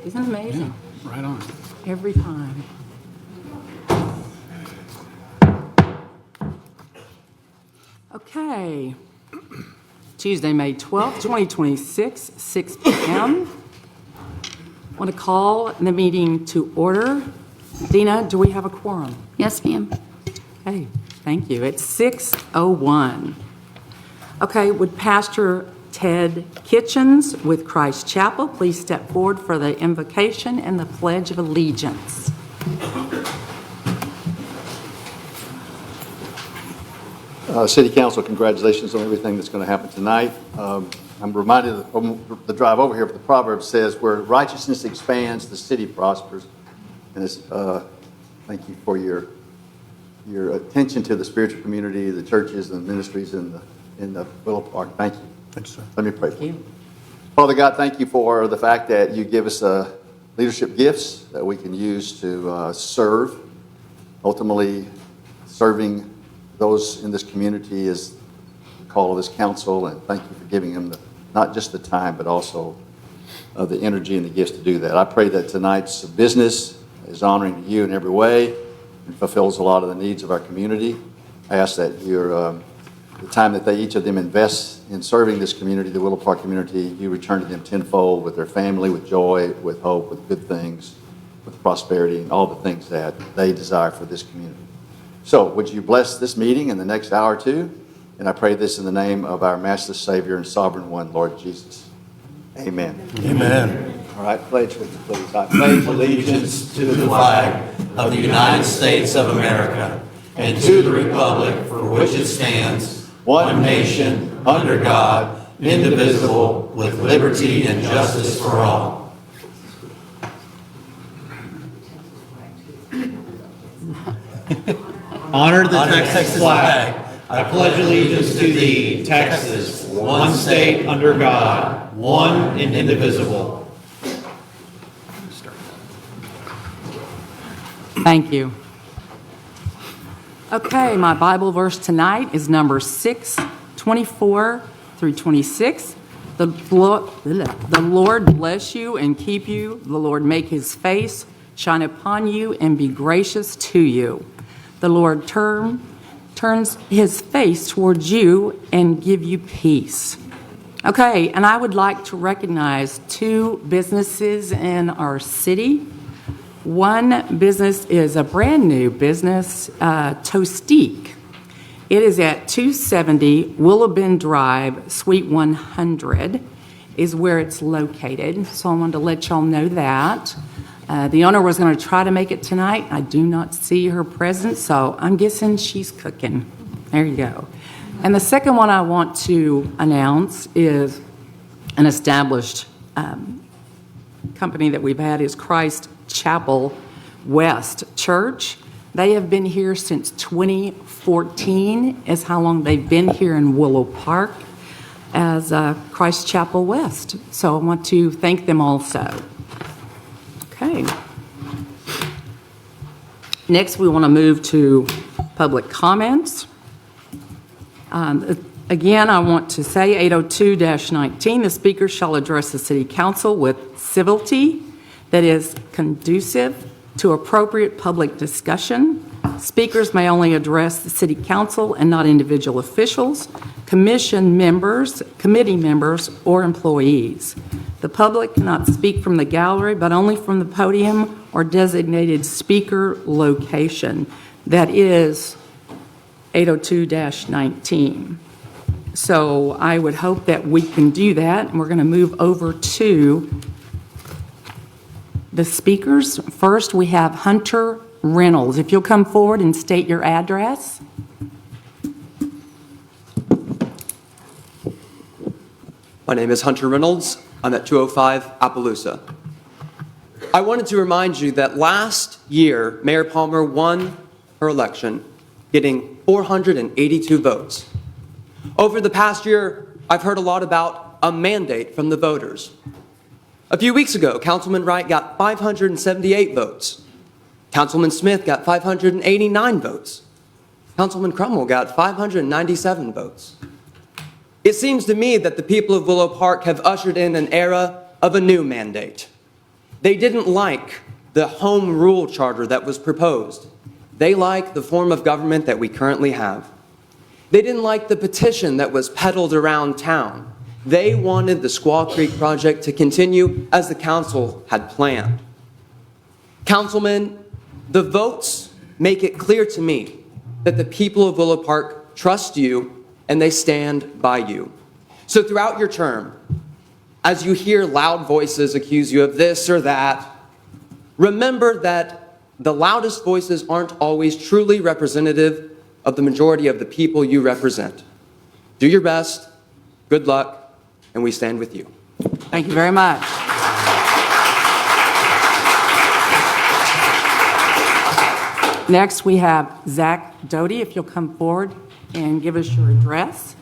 Isn't it amazing? Yeah, right on. Every time. Okay. Tuesday, May 12th, 2026, 6 p.m. Want to call the meeting to order. Dina, do we have a quorum? Yes, ma'am. Okay, thank you. It's 6:01. Okay, would Pastor Ted Kitchens with Christ Chapel please step forward for the invocation and the Pledge of Allegiance? City Council, congratulations on everything that's going to happen tonight. I'm reminded of the drive over here, but the proverb says, where righteousness expands, the city prospers. And it's, thank you for your attention to the spiritual community, the churches and ministries in the Willow Park. Thank you. Thanks, sir. Let me pray for you. Father God, thank you for the fact that you give us leadership gifts that we can use to serve. Ultimately, serving those in this community is the call of this council, and thank you for giving them not just the time, but also the energy and the gifts to do that. I pray that tonight's business is honoring to you in every way and fulfills a lot of the needs of our community. I ask that the time that each of them invest in serving this community, the Willow Park community, you return to them tenfold with their family, with joy, with hope, with good things, with prosperity, and all the things that they desire for this community. So, would you bless this meeting in the next hour or two? And I pray this in the name of our Master, Savior, and Sovereign One, Lord Jesus. Amen. Amen. All right, pledge with me, please. I pledge Allegiance to the flag of the United States of America and to the republic for which it stands, one nation, under God, indivisible, with liberty and justice for all. Honor the Texas flag. I pledge allegiance to thee, Texas, one state under God, one and indivisible. Thank you. Okay, my Bible verse tonight is Numbers 6:24 through 26. The Lord bless you and keep you. The Lord make his face shine upon you and be gracious to you. The Lord turns his face towards you and give you peace. Okay, and I would like to recognize two businesses in our city. One business is a brand new business, Toastique. It is at 270 Willow Bend Drive, Suite 100 is where it's located. So I wanted to let y'all know that. The owner was going to try to make it tonight. I do not see her present, so I'm guessing she's cooking. There you go. And the second one I want to announce is an established company that we've had is Christ Chapel West Church. They have been here since 2014 is how long they've been here in Willow Park as Christ Chapel West. So I want to thank them also. Okay. Next, we want to move to public comments. Again, I want to say 802-19, the speaker shall address the city council with civility that is conducive to appropriate public discussion. Speakers may only address the city council and not individual officials, commission members, committee members, or employees. The public cannot speak from the gallery, but only from the podium or designated speaker location. That is 802-19. So I would hope that we can do that, and we're going to move over to the speakers. First, we have Hunter Reynolds. If you'll come forward and state your address. My name is Hunter Reynolds. I'm at 205 Appaloosa. I wanted to remind you that last year, Mayor Palmer won her election, getting 482 votes. Over the past year, I've heard a lot about a mandate from the voters. A few weeks ago, Councilman Wright got 578 votes. Councilman Smith got 589 votes. Councilman Crummell got 597 votes. It seems to me that the people of Willow Park have ushered in an era of a new mandate. They didn't like the home rule charter that was proposed. They like the form of government that we currently have. They didn't like the petition that was peddled around town. They wanted the Squaw Creek project to continue as the council had planned. Councilmen, the votes make it clear to me that the people of Willow Park trust you and they stand by you. So throughout your term, as you hear loud voices accuse you of this or that, remember that the loudest voices aren't always truly representative of the majority of the people you represent. Do your best, good luck, and we stand with you. Thank you very much. Next, we have Zach Doty, if you'll come forward and give us your address.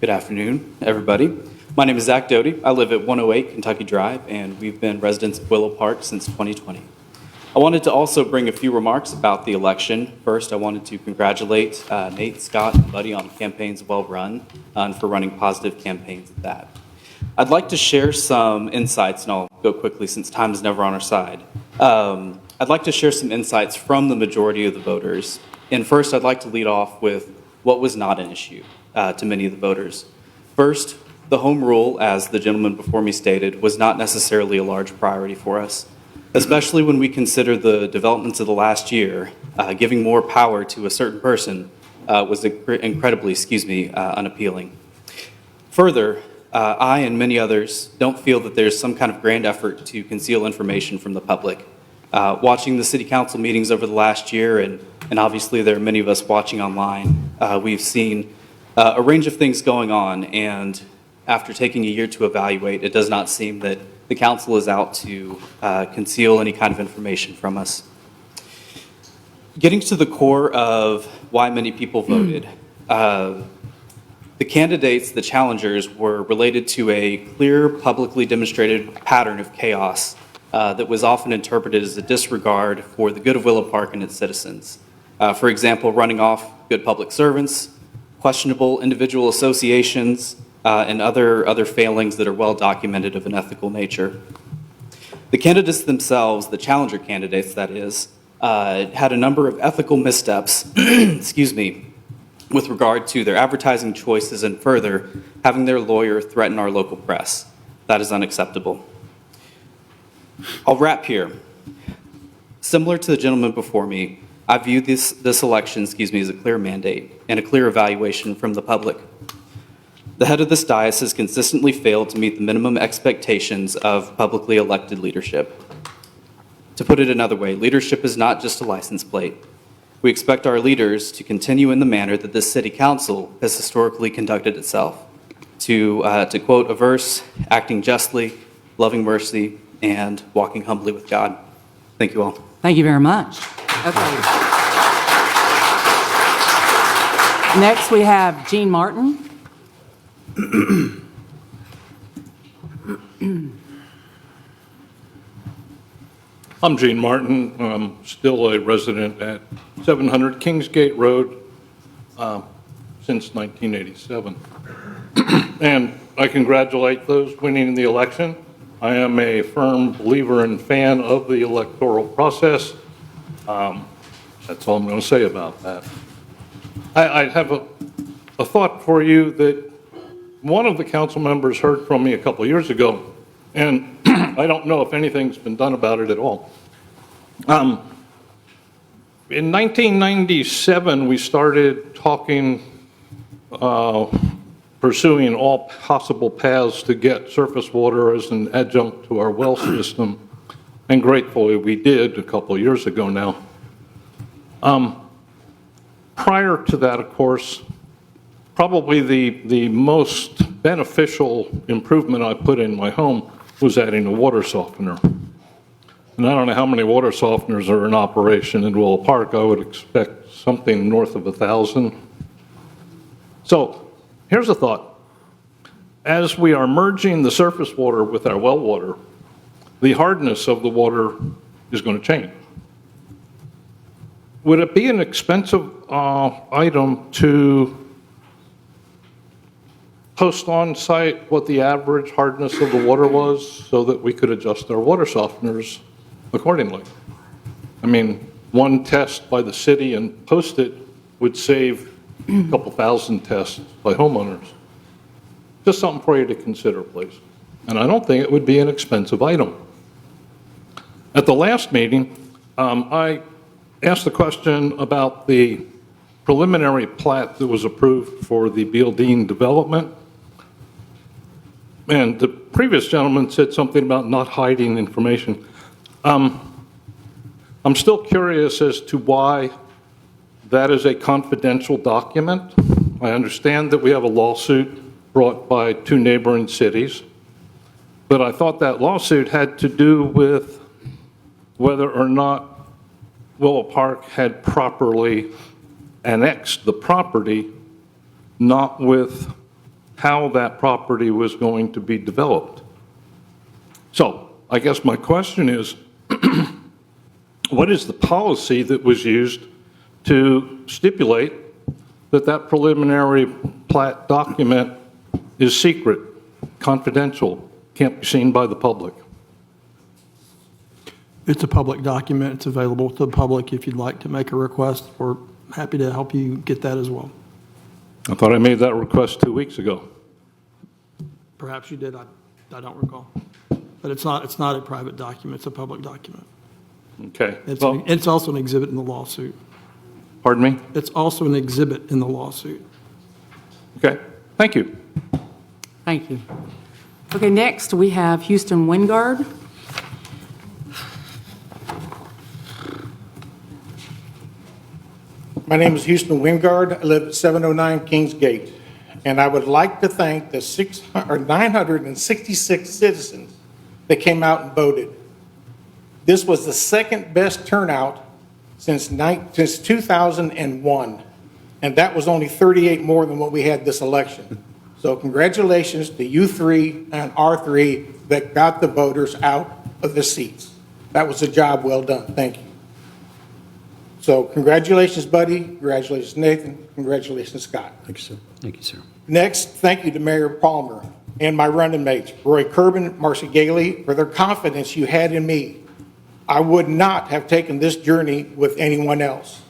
Good afternoon, everybody. My name is Zach Doty. I live at 108 Kentucky Drive, and we've been residents of Willow Park since 2020. I wanted to also bring a few remarks about the election. First, I wanted to congratulate Nate, Scott, and Buddy on campaigns well run and for running positive campaigns at that. I'd like to share some insights, and I'll go quickly since time is never on our side. I'd like to share some insights from the majority of the voters. And first, I'd like to lead off with what was not an issue to many of the voters. First, the home rule, as the gentleman before me stated, was not necessarily a large priority for us, especially when we consider the developments of the last year. Giving more power to a certain person was incredibly, unappealing. Further, I and many others don't feel that there's some kind of grand effort to conceal information from the public. Watching the city council meetings over the last year, and obviously there are many of us watching online, we've seen a range of things going on, and after taking a year to evaluate, it does not seem that the council is out to conceal any kind of information from us. Getting to the core of why many people voted, the candidates, the challengers, were related to a clear, publicly demonstrated pattern of chaos that was often interpreted as a disregard for the good of Willow Park and its citizens. For example, running off good public servants, questionable individual associations, and other failings that are well documented of an ethical nature. The candidates themselves, the challenger candidates that is, had a number of ethical missteps, with regard to their advertising choices and further, having their lawyer threaten our local press. That is unacceptable. I'll wrap here. Similar to the gentleman before me, I view this election, as a clear mandate and a clear evaluation from the public. The head of this dais has consistently failed to meet the minimum expectations of publicly elected leadership. To put it another way, leadership is not just a license plate. We expect our leaders to continue in the manner that this city council has historically conducted itself, to quote a verse, acting justly, loving mercy, and walking humbly with God. Thank you all. Thank you very much. Okay. Next, we have Gene Martin. I'm Gene Martin. I'm still a resident at 700 Kingsgate Road since 1987. And I congratulate those winning the election. I am a firm believer and fan of the electoral process. That's all I'm going to say about that. I have a thought for you that one of the council members heard from me a couple of years ago, and I don't know if anything's been done about it at all. In 1997, we started talking, pursuing all possible paths to get surface water as an adjunct to our well system, and gratefully we did a couple of years ago now. Prior to that, of course, probably the most beneficial improvement I put in my home was adding a water softener. And I don't know how many water softeners are in operation in Willow Park. I would expect something north of 1,000. So here's a thought. As we are merging the surface water with our well water, the hardness of the water is going to change. Would it be an expensive item to post on site what the average hardness of the water was so that we could adjust our water softeners accordingly? I mean, one test by the city and post it would save a couple thousand tests by homeowners. Just something for you to consider, please. And I don't think it would be an expensive item. At the last meeting, I asked the question about the preliminary plat that was approved for the Bealdine development. And the previous gentleman said something about not hiding information. I'm still curious as to why that is a confidential document. I understand that we have a lawsuit brought by 2 neighboring cities, but I thought that lawsuit had to do with whether or not Willow Park had properly annexed the property, not with how that property was going to be developed. So I guess my question is, what is the policy that was used to stipulate that that preliminary plat document is secret, confidential, can't be seen by the public? It's a public document. It's available to the public. If you'd like to make a request, we're happy to help you get that as well. I thought I made that request 2 weeks ago. Perhaps you did. I don't recall. But it's not a private document. It's a public document. Okay. It's, Well, it's also an exhibit in the lawsuit. pardon me? It's also an exhibit in the lawsuit. Okay. Thank you. Thank you. Okay, next we have Houston Wingard. My name is Houston Wingard. I live at 709 Kingsgate. And I would like to thank the 966 citizens that came out and voted. This was the second best turnout since 2001. And that was only 38 more than what we had this election. So congratulations to you 3 and R3 that got the voters out of the seats. That was a job well done. Thank you. So congratulations, Buddy. Congratulations, Nathan. Congratulations, Scott. Thank you, sir. Thank you, sir. Next, thank you to Mayor Palmer and my running mates, Roy Kerbin, Marcia Gailey, for their confidence you had in me. I would not have taken this journey with anyone else.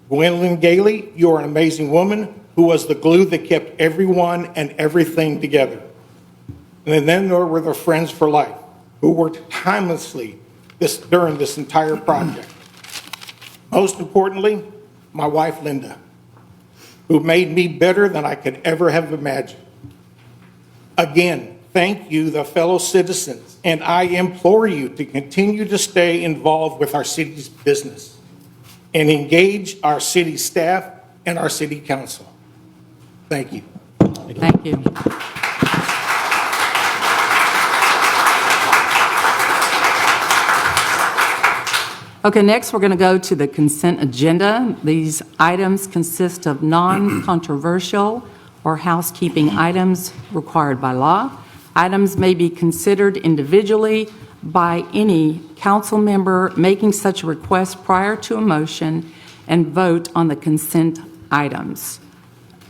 Gwendolyn Gailey, you are an amazing woman who was the glue that kept everyone and everything together. And then there were the friends for life who worked tirelessly during this entire project. Most importantly, my wife, Linda, who made me better than I could ever have imagined. Again, thank you, the fellow citizens, and I implore you to continue to stay involved with our city's business and engage our city staff and our city council. Thank you. Thank you. Okay, next we're going to go to the consent agenda. These items consist of non-controversial or housekeeping items required by law. Items may be considered individually by any council member making such a request prior to a motion and vote on the consent items.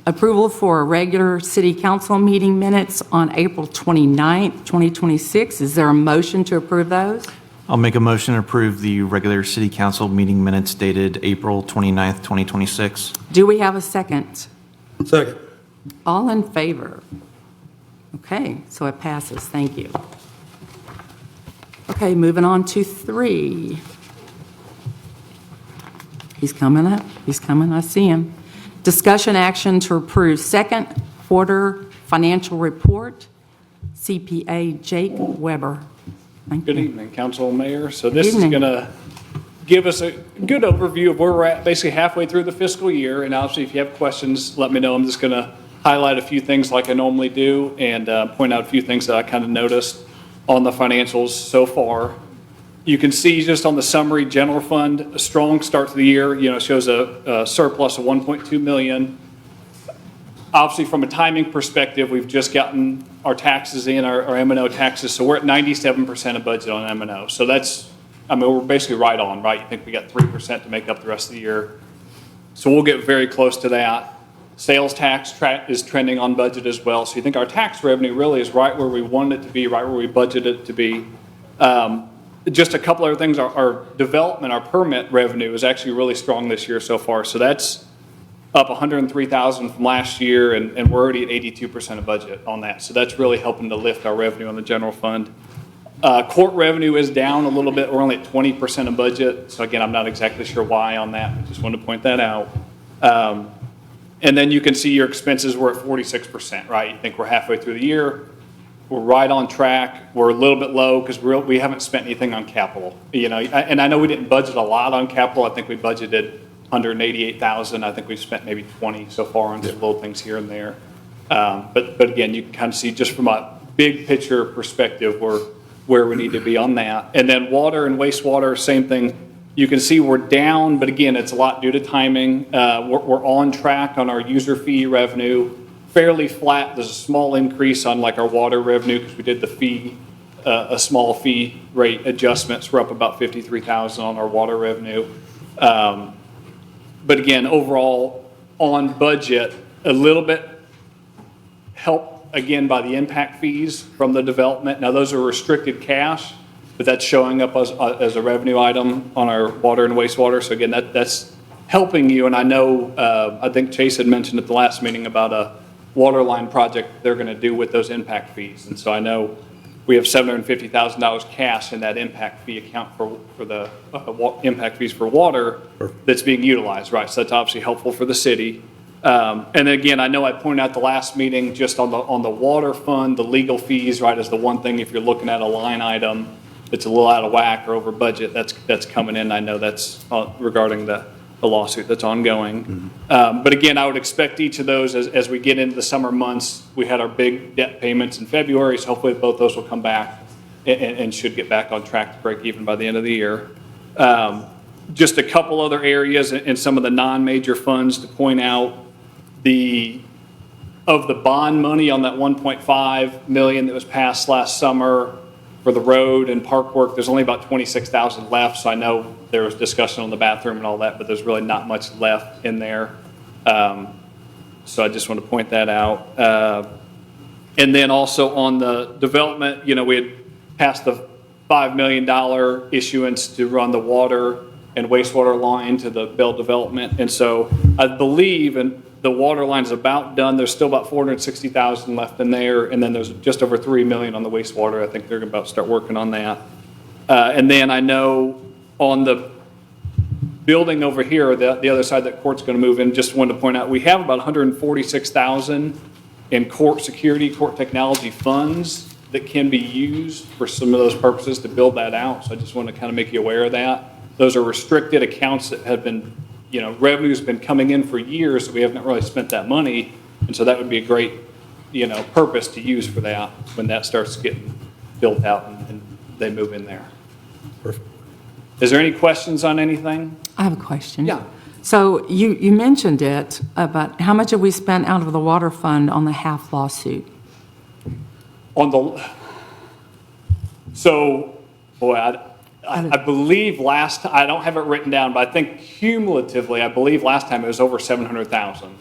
Approval for regular city council meeting minutes on April 29th, 2026. Is there a motion to approve those? I'll make a motion to approve the regular city council meeting minutes dated April 29th, 2026. Do we have a second? Second. All in favor? Okay, so it passes. Thank you. Okay, moving on to 3. He's coming up. He's coming. I see him. Discussion action to approve second quarter financial report, CPA Jake Weber. Thank Good you. evening, Council and Mayor. So this is Evening. going to give us a good overview of where we're at, basically halfway through the fiscal year. And obviously, if you have questions, let me know. I'm just going to highlight a few things like I normally do and point out a few things that I kind of noticed on the financials so far. You can see just on the summary, general fund, a strong start to the year. You know, it shows a surplus of $1.2 million. Obviously, from a timing perspective, we've just gotten our taxes in, our M&O taxes, so we're at 97% of budget on M&O. So that's, I mean, we're basically right on, right? You think we got 3% to make up the rest of the year. So we'll get very close to that. Sales tax is trending on budget as well. So you think our tax revenue really is right where we wanted it to be, right where we budgeted it to be. Just a couple other things, our development, our permit revenue is actually really strong this year so far. So that's up 103,000 from last year, and we're already at 82% of budget on that. So that's really helping to lift our revenue on the general fund. Court revenue is down a little bit. We're only at 20% of budget. So again, I'm not exactly sure why on that, but just wanted to point that out. And then you can see your expenses were at 46%, right? You think we're halfway through the year. We're right on track. We're a little bit low because we haven't spent anything on capital. And I know we didn't budget a lot on capital. I think we budgeted 188,000. I think we've spent maybe 20 so far on some little things here and there. But again, you can kind of see just from a big picture perspective where we need to be on that. And then water and wastewater, same thing. You can see we're down, but again, it's a lot due to timing. We're on track on our user fee revenue, fairly flat. There's a small increase on like our water revenue because we did the fee, a small fee rate adjustments. We're up about 53,000 on our water revenue. But again, overall on budget, a little bit help again by the impact fees from the development. Now those are restricted cash, but that's showing up as a revenue item on our water and wastewater. So again, that's helping you. And I know, I think Chase had mentioned at the last meeting about a water line project they're going to do with those impact fees. And so I know we have $750,000 cash in that impact fee account for the impact fees for water that's being utilized, right? So that's obviously helpful for the city. And again, I know I pointed out the last meeting just on the water fund, the legal fees, right, is the one thing if you're looking at a line item that's a little out of whack or over budget, that's coming in. I know that's regarding the lawsuit that's ongoing. But again, I would expect each of those as we get into the summer months. We had our big debt payments in February, so hopefully both those will come back and should get back on track to break even by the end of the year. Just a couple other areas in some of the non-major funds to point out. Of the bond money on that $1.5 million that was passed last summer for the road and park work, there's only about $26,000 left. So I know there was discussion on the bathroom and all that, but there's really not much left in there. So I just want to point that out. And then also on the development, we had passed the $5 million issuance to run the water and wastewater line to the Bell development. And so I believe, and the water line is about done. There's still about $460,000 left in there, and then there's just over $3 million on the wastewater. I think they're about to start working on that. And then I know on the building over here, the other side that court's going to move in, just wanted to point out we have about $146,000 in court security, court technology funds that can be used for some of those purposes to build that out. So I just want to kind of make you aware of that. Those are restricted accounts that have been, revenue's been coming in for years, so we haven't really spent that money. And so that would be a great, purpose to use for that when that starts getting built out and they move in there. Perfect. Is there any questions on anything? I have a question. Yeah. So you mentioned it, but how much have we spent out of the water fund on the half lawsuit? I believe I don't have it written down, but I think cumulatively, I believe last time it was over 700,000.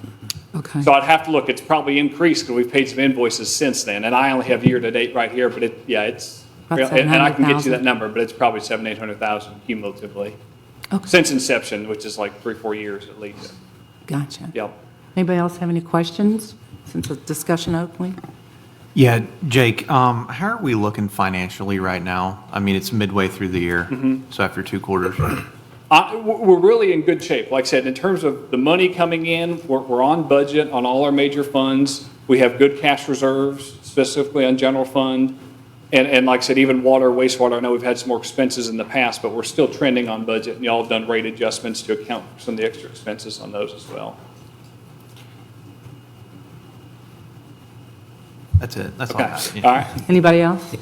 Okay. So I'd have to look. It's probably increased because we've paid some invoices since then, and I only have year to date right here. But it's About and I can get you 700,000. that number, but it's probably 700,000-800,000 cumulatively Okay. since inception, which is like 3-4 years at least. Gotcha. Yep. Anybody else have any questions since the discussion opening? Yeah, Jake, how are we looking financially right now? I mean, it's midway through the year, so after 2 quarters. We're really in good shape. Like I said, in terms of the money coming in, we're on budget on all our major funds. We have good cash reserves, specifically on general fund. And like I said, even water, wastewater, I know we've had some more expenses in the past, but we're still trending on budget. And y'all have done rate adjustments to account for some of the extra expenses on those as well. That's it. That's all I Okay, have. all Yeah. right. Anybody else?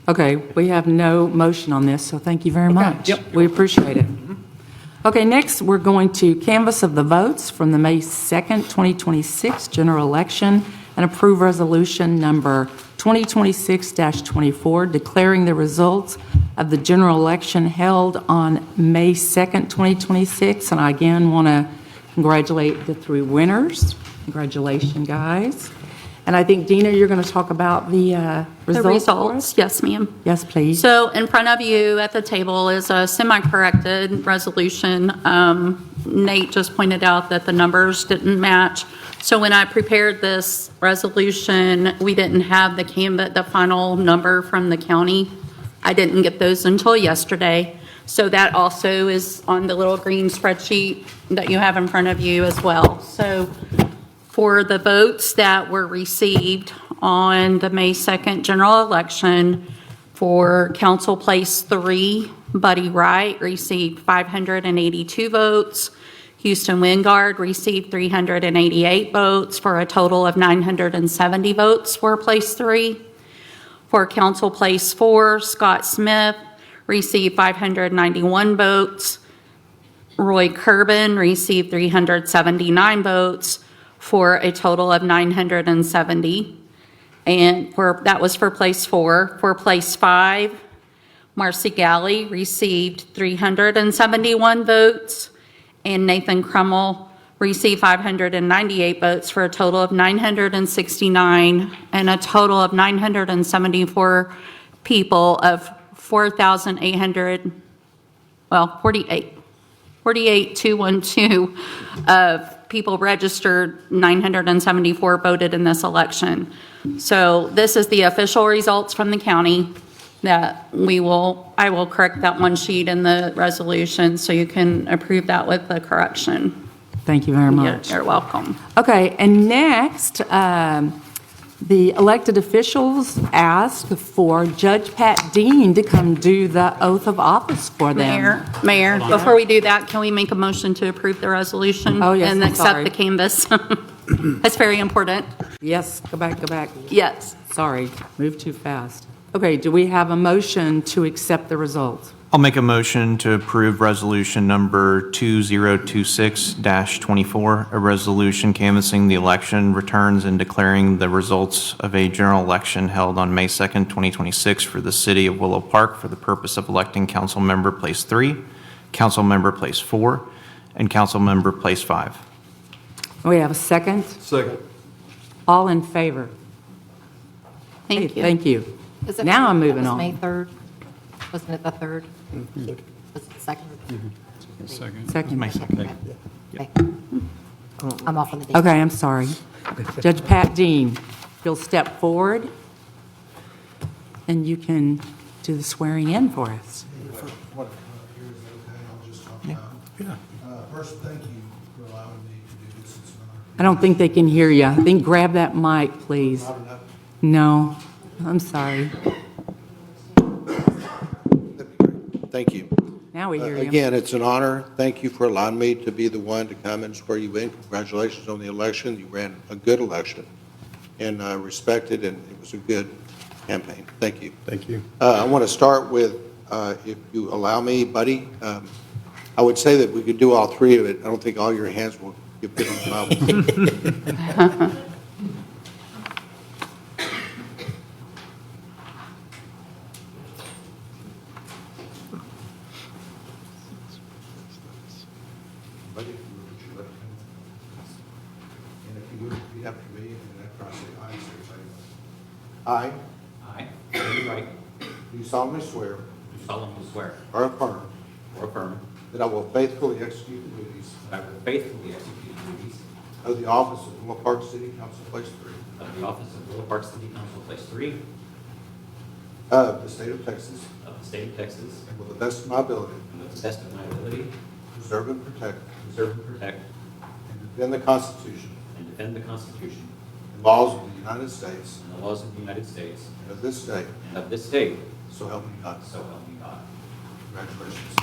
Okay, we have no motion on this, so thank you very much. yep. We appreciate it. Okay, next, we're going to canvass of the votes from the May 2nd, 2026 general election and approve resolution number 2026-24, declaring the results of the general election held on May 2nd, 2026. And I again want to congratulate the 3 winners. Congratulations, guys. And I think, Dina, you're going to talk about the results. The results, yes, ma'am. Yes, please. So in front of you at the table is a semi-corrected resolution. Nate just pointed out that the numbers didn't match. So when I prepared this resolution, we didn't have the final number from the county. I didn't get those until yesterday. So that also is on the little green spreadsheet that you have in front of you as well. So for the votes that were received on the May 2nd general election, for Council Place 3, Buddy Wright received 582 votes. Houston Wingard received 388 votes for a total of 970 votes for Place 3. For Council Place 4, Scott Smith received 591 votes. Roy Kerbin received 379 votes for a total of 970. And that was for Place 4. For Place 5, Marcy Galley received 371 votes, and Nathan Crummell received 598 votes for a total of 969, and a total of 974 people of 48,212 of people registered, 974 voted in this election. So this is the official results from the county that I will correct that one sheet in the resolution so you can approve that with the correction. Thank you very much. You're welcome. Okay, and next, the elected officials asked for Judge Pat Dean to come do the oath of office for them. Mayor, before we do that, can we make a motion to approve the resolution? Oh, yes, And I'm accept sorry. the canvas? That's very important. Yes, go back. Yes. Sorry, moved too fast. Okay, do we have a motion to accept the results? I'll make a motion to approve resolution number 2026-24, a resolution canvassing the election returns and declaring the results of a general election held on May 2nd, 2026 for the city of Willow Park for the purpose of electing council member place 3, council member place 4, and council member place 5. We have a second? Second. All in favor? Thank you. Thank you. Is it- Now I'm moving that on. was May 3rd? Wasn't it the 3rd? Was it the 2nd? Second. Okay. I'm off on the date. Okay, I'm sorry. Judge Pat Dean, if you'll step forward, and you can do the swearing in for us. First, thank you for allowing me to do this. It's an honor. I don't think they can hear you. I think grab that mic, please. Not enough. No, I'm sorry. Thank you. Now we hear you. Again, it's an honor. Thank you for allowing me to be the one to come and swear you in. Congratulations on the election. You ran a good election and respected, and it was a good campaign. Thank you. Thank you. I want to start with, if you allow me, Buddy, I would say that we could do all 3 of it. I don't think all your hands will get put on the Bible. Buddy, if you would put your left hand on. And if you would repeat after me, and then after I say aye, say aye. I, David Wright, Do solemnly swear do solemnly swear or affirm or affirm that I will faithfully execute the duties that I will faithfully execute the duties of the office of Willow Park City Council Place 3 of the office of Willow Park City Council Place 3 of the state of Texas, of the state of Texas, and with the best of my ability, and with the best of my ability, preserve and protect, preserve and protect, and defend the Constitution and defend the Constitution and laws of the United States and the laws of the United States and of this state, and of this state, so help me God. so help me God. Congratulations.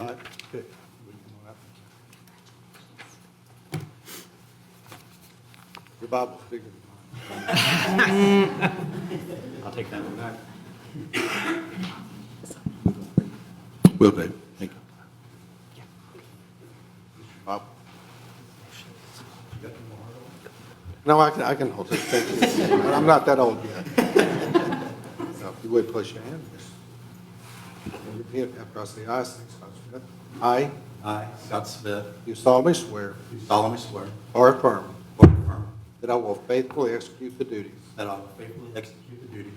All right, good. Your Bible's bigger than mine. I'll take that one back. Will do. Thank you. Bob? No, I can hold it. Thank you. I'm not that old yet. So if you would place your hand. Repeat after I say aye. Scott Smith. I I, Scott Smith, do solemnly swear do solemnly swear or affirm or affirm that I will faithfully execute the duties that I will faithfully execute the duties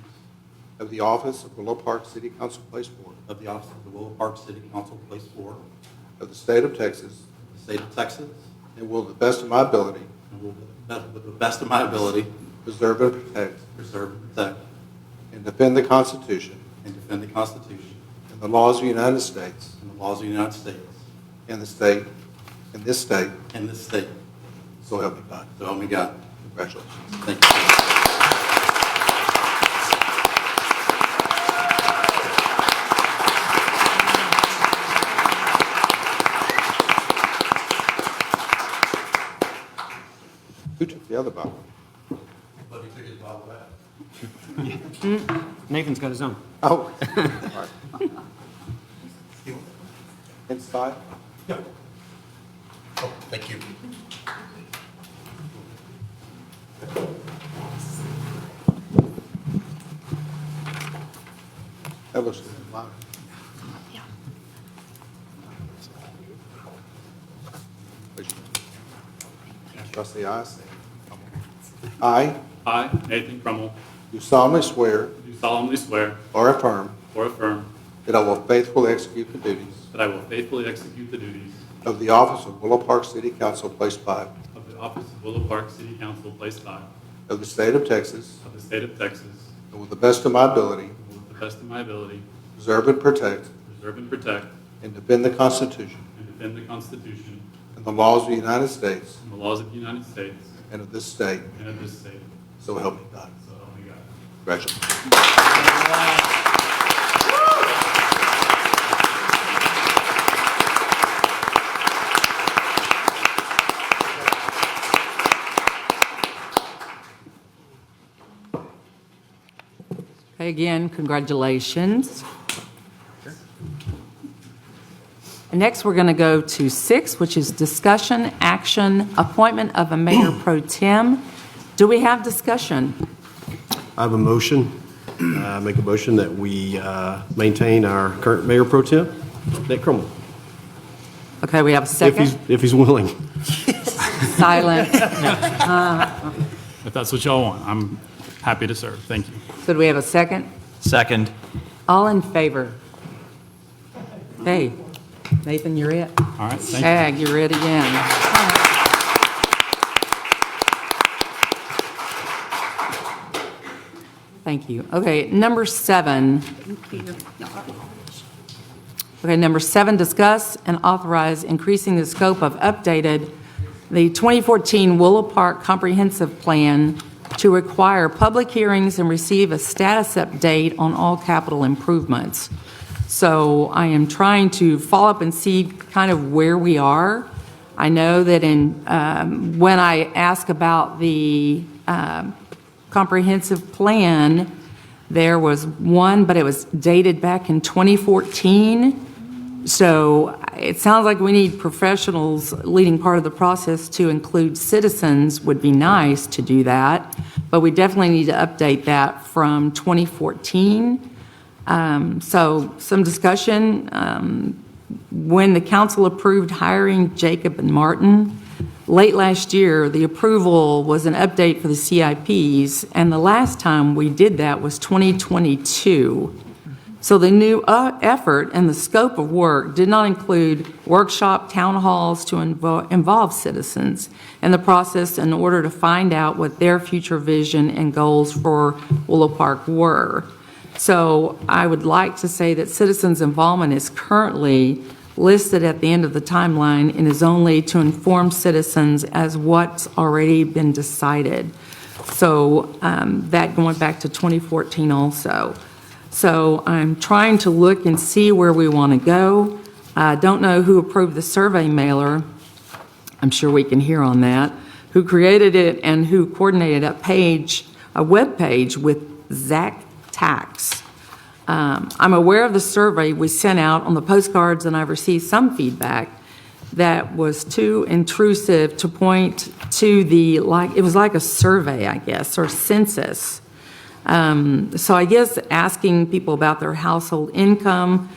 of the office of Willow Park City Council Place 4 of the office of the Willow Park City Council, Place 4, of the state of Texas, the state of Texas, and will to the best of my ability and will, with the best of my ability, preserve and protect preserve and protect and defend the Constitution and defend the Constitution and the laws of the United States and the laws of the United States and this state, and this state. so help me God. So help me God. Congratulations. Thank you. Who took the other Bible? But he took his Bible back. Nathan's got his own. Oh. All right. Inside? Yeah. Oh, thank you. That looks good. Wow. After I say aye, say aye. I, Nathan Crummell, Do solemnly swear do solemnly swear or affirm or affirm that I will faithfully execute the duties that I will faithfully execute the duties of the office of Willow Park City Council, Place 5, of the office of Willow Park City Council, Place 5, of the state of Texas, of the state of Texas, and with the best of my ability, and with the best of my ability, preserve and protect preserve and protect and defend the Constitution and defend the Constitution and the laws of the United States and the laws of the United States and of this state, and of this state. so help me God. So help me God. Congratulations. Okay, again, congratulations. And next, we're going to go to 6, which is discussion, action, appointment of a mayor pro tem. Do we have discussion? I have a motion. Make a motion that we maintain our current mayor pro tem, Nate Crummell. Okay, we have a second. If he's willing. Silence. If that's what y'all want, I'm happy to serve. Thank you. So do we have a second? Second. All in favor? Okay, Nathan, you're it. All right, thank you. Ag, you're it again. Thank you. Okay, number 7. Okay, number 7, discuss and authorize increasing the scope of updated the 2014 Willow Park Comprehensive Plan to require public hearings and receive a status update on all capital improvements. So I am trying to follow up and see kind of where we are. I know that when I ask about the comprehensive plan, there was one, but it was dated back in 2014. So it sounds like we need professionals leading part of the process to include citizens. Would be nice to do that, but we definitely need to update that from 2014. So some discussion. When the council approved hiring Jacob and Martin, late last year, the approval was an update for the CIPs, and the last time we did that was 2022. So the new effort and the scope of work did not include workshop town halls to involve citizens in the process in order to find out what their future vision and goals for Willow Park were. So I would like to say that citizens' involvement is currently listed at the end of the timeline and is only to inform citizens as what's already been decided. So that going back to 2014 also. So I'm trying to look and see where we want to go. I don't know who approved the survey mailer. I'm sure we can hear on that. Who created it and who coordinated a web page with Zach tax. I'm aware of the survey we sent out on the postcards, and I've received some feedback that was too intrusive to point to the, like, it was like a survey, I guess, or census. So I guess asking people about their household income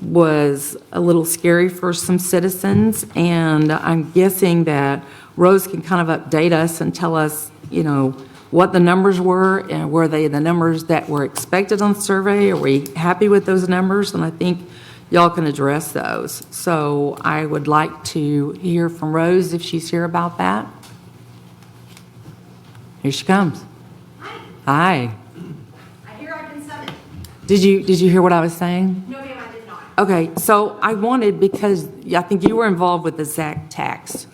was a little scary for some citizens, and I'm guessing that Rose can kind of update us and tell us, you know, what the numbers were, and were they the numbers that were expected on the survey? Are we happy with those numbers? And I think y'all can address those. So I would like to hear from Rose if she's here about that. Here she comes. Hi. I hear I've been summoned. Did you hear what I was saying? No, ma'am, I did not. Okay, so I wanted, because I think you were involved with the ZAC tax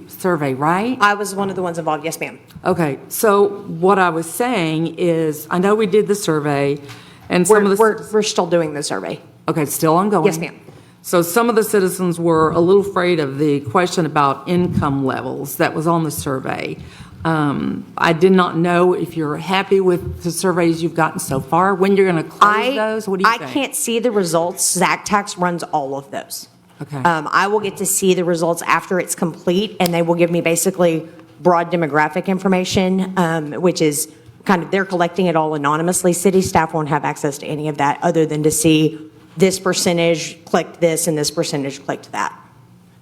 survey, right? I was one of the ones involved, yes, ma'am. Okay, so what I was saying is, I know we did the survey, and some of the... We're still doing the survey. Okay, it's still ongoing? Yes, ma'am. So some of the citizens were a little afraid of the question about income levels that was on the survey. I did not know if you're happy with the surveys you've gotten so far, when you're going to close those? What do you I think? can't see the results. Zach Tax runs all of those. Okay. I will get to see the results after it's complete, and they will give me basically broad demographic information, which is kind of, they're collecting it all anonymously. City staff won't have access to any of that other than to see this percentage clicked this and this percentage clicked that.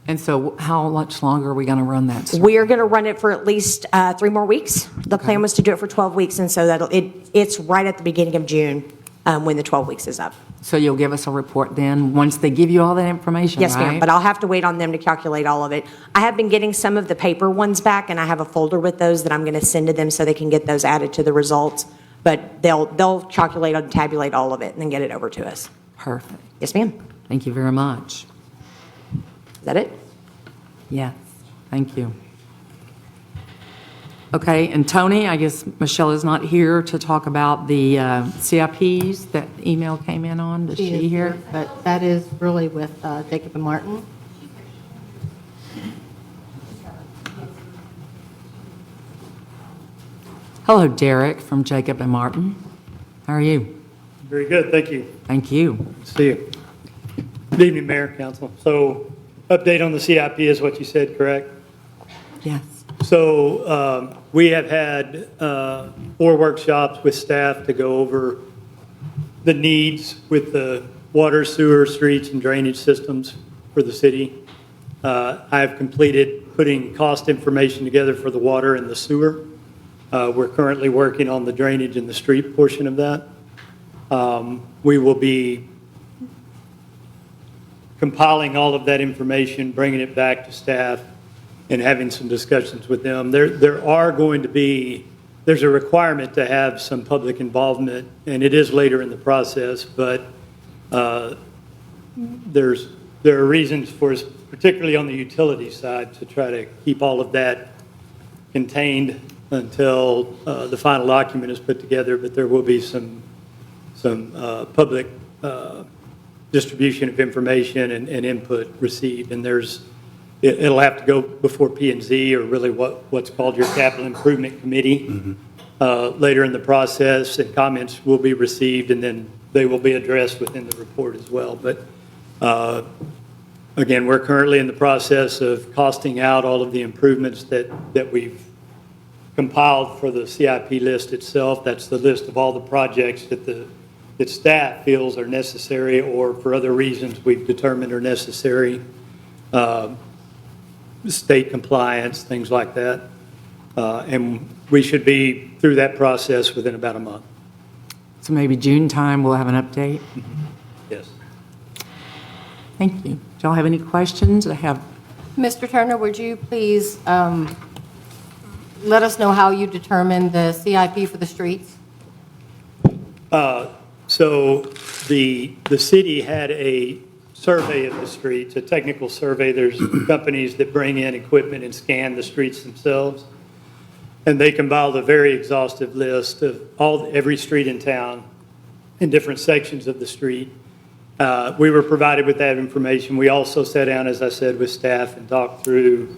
And so how much longer are we going to run that survey? We are going to run it for at least 3 more weeks. The plan was to do it for 12 weeks, and so it's right at the beginning of June when the 12 weeks is up. So you'll give us a report then, once they give you all that information, Yes, ma'am, right? but I'll have to wait on them to calculate all of it. I have been getting some of the paper ones back, and I have a folder with those that I'm going to send to them so they can get those added to the results. But they'll calculate and tabulate all of it and then get it over to us. Perfect. Yes, ma'am. Thank you very much. Is that it? Yes, thank you. Okay, and Tony, I guess Michelle is not here to talk about the CIPs that email came in on. Is she here? But that is really with Jacob and Martin. Hello, Derek from Jacob and Martin. How are you? Very good, thank you. Thank you. See you. Good evening, Mayor, Council. So, update on the CIP is what you said, correct? Yes. So, we have had 4 workshops with staff to go over the needs with the water, sewer, streets, and drainage systems for the city. I have completed putting cost information together for the water and the sewer. We're currently working on the drainage and the street portion of that. We will be compiling all of that information, bringing it back to staff, and having some discussions with them. There are going to be, there's a requirement to have some public involvement, and it is later in the process, but there are reasons for us, particularly on the utility side, to try to keep all of that contained until the final document is put together, but there will be some public distribution of information and input received, and it'll have to go before P&Z, or really what's called your Capital Improvement Committee later in the process, and comments will be received, and then they will be addressed within the report as well. But again, we're currently in the process of costing out all of the improvements that we've compiled for the CIP list itself. That's the list of all the projects that staff feels are necessary, or for other reasons we've determined are necessary, state compliance, things like that. And we should be through that process within about a month. So maybe June time, we'll have an update? Yes. Thank you. Do y'all have any questions? I have. Mr. Turner, would you please let us know how you determine the CIP for the streets? So the city had a survey of the streets, a technical survey. There's companies that bring in equipment and scan the streets themselves. And they compiled a very exhaustive list of every street in town in different sections of the street. We were provided with that information. We also sat down, as I said, with staff and talked through,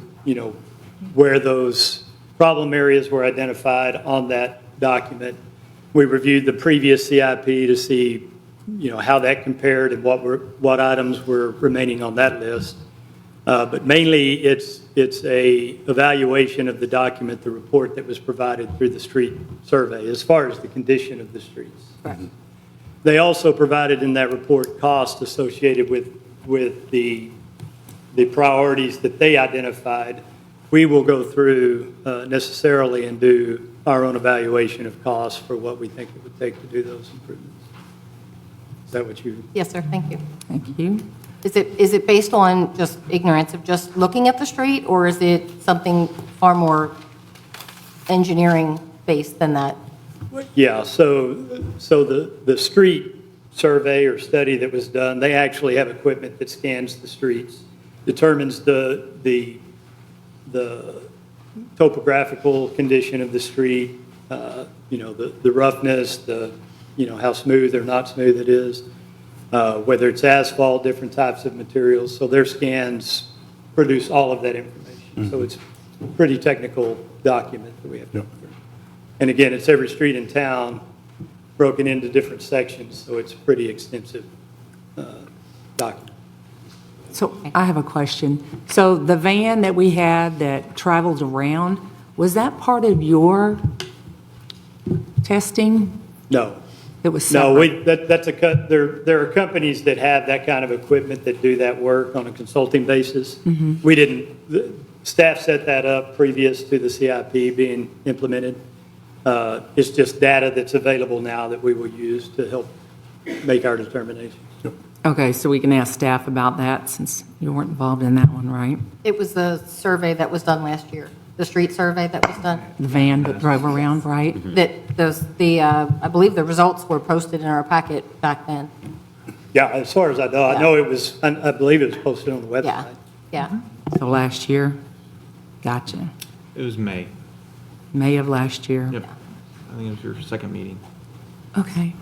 where those problem areas were identified on that document. We reviewed the previous CIP to see, how that compared and what items were remaining on that list. But mainly, it's a evaluation of the document, the report that was provided through the street survey, as far as the condition of the streets. They also provided in that report costs associated with the priorities that they identified. We will go through necessarily and do our own evaluation of costs for what we think it would take to do those improvements. Is that what you? Yes, sir, thank you. Thank you. Is it based on just ignorance of just looking at the street, or is it something far more engineering-based than that? Yeah, so the street survey or study that was done, they actually have equipment that scans the streets, determines the topographical condition of the street, the roughness, how smooth or not smooth it is, whether it's asphalt, different types of materials. So their scans produce all of that information. So it's a pretty technical document that we have to go through. And again, it's every street in town broken into different sections, so it's a pretty extensive document. So I have a question. So the van that we had that traveled around, was that part of your testing? No. It was No, separate? that's there are companies that have that kind of equipment that do that work on a consulting basis. We didn't, the staff set that up previous to the CIP being implemented. It's just data that's available now that we will use to help make our determination. Okay, so we can ask staff about that since you weren't involved in that one, right? It was the survey that was done last year, the street survey that was done. The van that drove around, right? I believe the results were posted in our packet back then. Yeah, as far as I know it was, I believe it was posted on the website. Yeah. So last year? Gotcha. It was May. May of last year? Yep. I think it was your second meeting. Okay.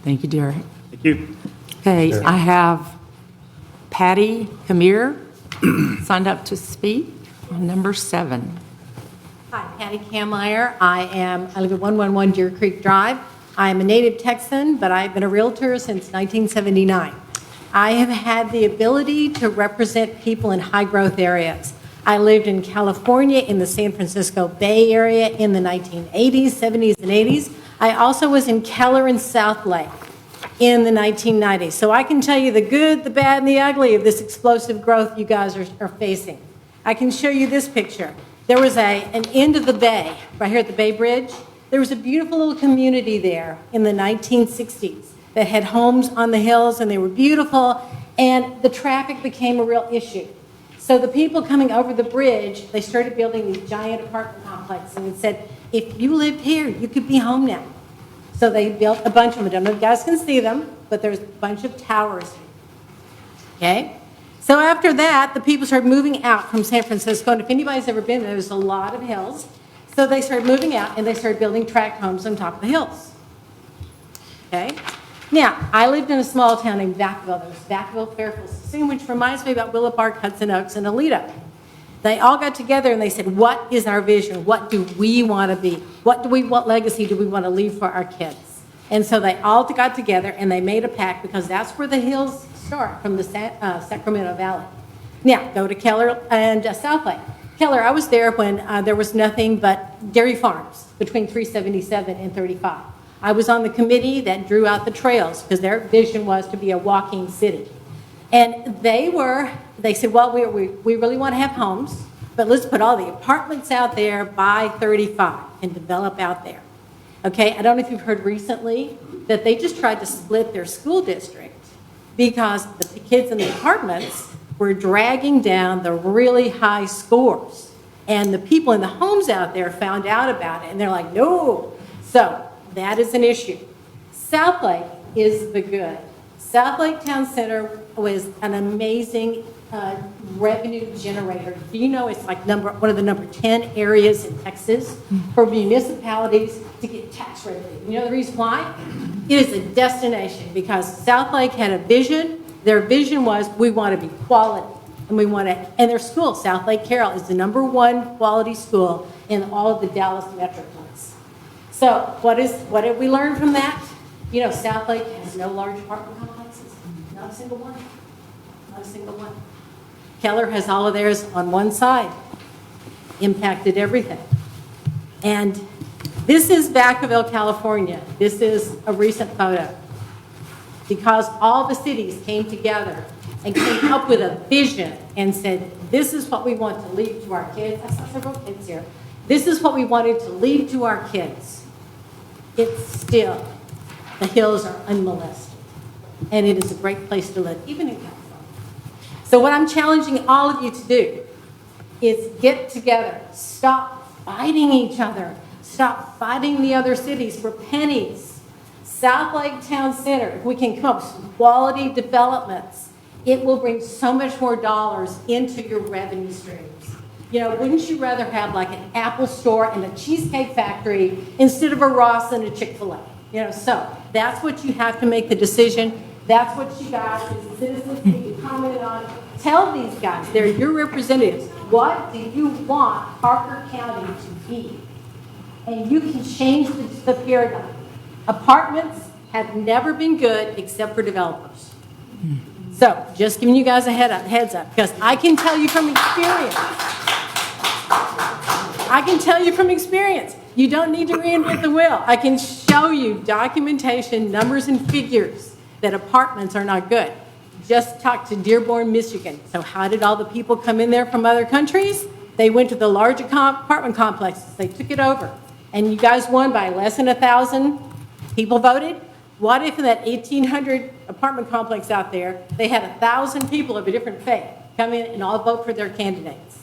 Thank you, Derek. Thank you. Okay, I have Patty Kamir signed up to speak on number 7. Hi, Patty Kammeyer. I live at 111 Deer Creek Drive. I am a native Texan, but I've been a realtor since 1979. I have had the ability to represent people in high-growth areas. I lived in California in the San Francisco Bay Area in the 1980s, 70s, and 80s. I also was in Keller and South Lake in the 1990s. So I can tell you the good, the bad, and the ugly of this explosive growth you guys are facing. I can show you this picture. There was an end of the bay, right here at the Bay Bridge. There was a beautiful little community there in the 1960s that had homes on the hills, and they were beautiful, and the traffic became a real issue. So the people coming over the bridge, they started building these giant apartment complexes, and it said, if you lived here, you could be home now. So they built a bunch of them. I don't know if you guys can see them, but there's a bunch of towers. Okay? So after that, the people started moving out from San Francisco, and if anybody's ever been there, there's a lot of hills. So they started moving out, and they started building tract homes on top of the hills. Okay? Now, I lived in a small town named Vacaville. There was Vacaville, Fairfield, Sassoon, which reminds me about Willow Park, Hudson Oaks, and Alito. They all got together and they said, what is our vision? What do we want to be? What legacy do we want to leave for our kids? And so they all got together and they made a pact because that's where the hills start, from the Sacramento Valley. Now, go to Keller and South Lake. Keller, I was there when there was nothing but dairy farms between 377 and 35. I was on the committee that drew out the trails because their vision was to be a walking city. And they said, well, we really want to have homes, but let's put all the apartments out there by 35 and develop out there. Okay, I don't know if you've heard recently that they just tried to split their school district because the kids in the apartments were dragging down the really high scores. And the people in the homes out there found out about it, and they're like, no. So that is an issue. South Lake is the good. South Lake Town Center was an amazing revenue generator. Do you know it's like one of the number 10 areas in Texas for municipalities to get tax revenue? You know the reason why? It is a destination because South Lake had a vision. Their vision was we want to be quality. And their school, South Lake Carroll, is the #1 quality school in all of the Dallas Metroplex. So what did we learn from that? You know, South Lake has no large apartment complexes, not a single one, not a single one. Keller has all of theirs on one side, impacted everything. And this is Vacaville, California. This is a recent photo. Because all the cities came together and came up with a vision and said, this is what we want to leave to our kids. I saw several kids here. This is what we wanted to leave to our kids. It's still, the hills are unmolested. And it is a great place to live, even in California. So what I'm challenging all of you to do is get together. Stop fighting each other. Stop fighting the other cities for pennies. South Lake Town Center, if we can come up with quality developments, it will bring so much more dollars into your revenue streams. You know, wouldn't you rather have like an Apple store and a Cheesecake Factory instead of a Ross and a Chick-fil-A? You know, so that's what you have to make the decision. That's what you guys as citizens need to comment on. Tell these guys, they're your representatives. What do you want Parker County to be? And you can change the paradigm. Apartments have never been good except for developers. So just giving you guys a heads up, because I can tell you from experience. I can tell you from experience. You don't need to reinvent the wheel. I can show you documentation, numbers, and figures that apartments are not good. Just talk to Dearborn, Michigan. So how did all the people come in there from other countries? They went to the large apartment complexes. They took it over. And you guys won by less than 1,000 people voted. What if in that 1,800 apartment complex out there, they had 1,000 people of a different faith come in and all vote for their candidates?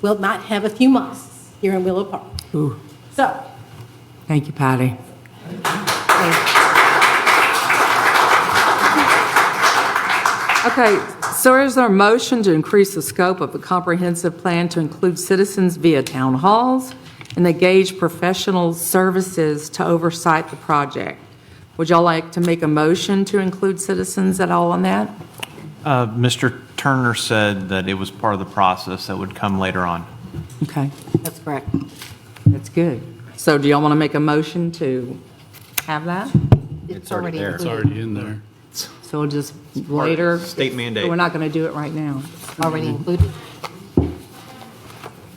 We'll not have a few mosques here in Willow Park. Ooh. So. Thank you, Patty. Okay, so is there a motion to increase the scope of the comprehensive plan to include citizens via town halls and engage professional services to oversight the project? Would y'all like to make a motion to include citizens at all on that? Mr. Turner said that it was part of the process that would come later on. Okay, that's correct. That's good. So do y'all want to make a motion to have that? It's already It's included. already in there. So we'll just later. State mandate. We're not going to do it right now. Already included.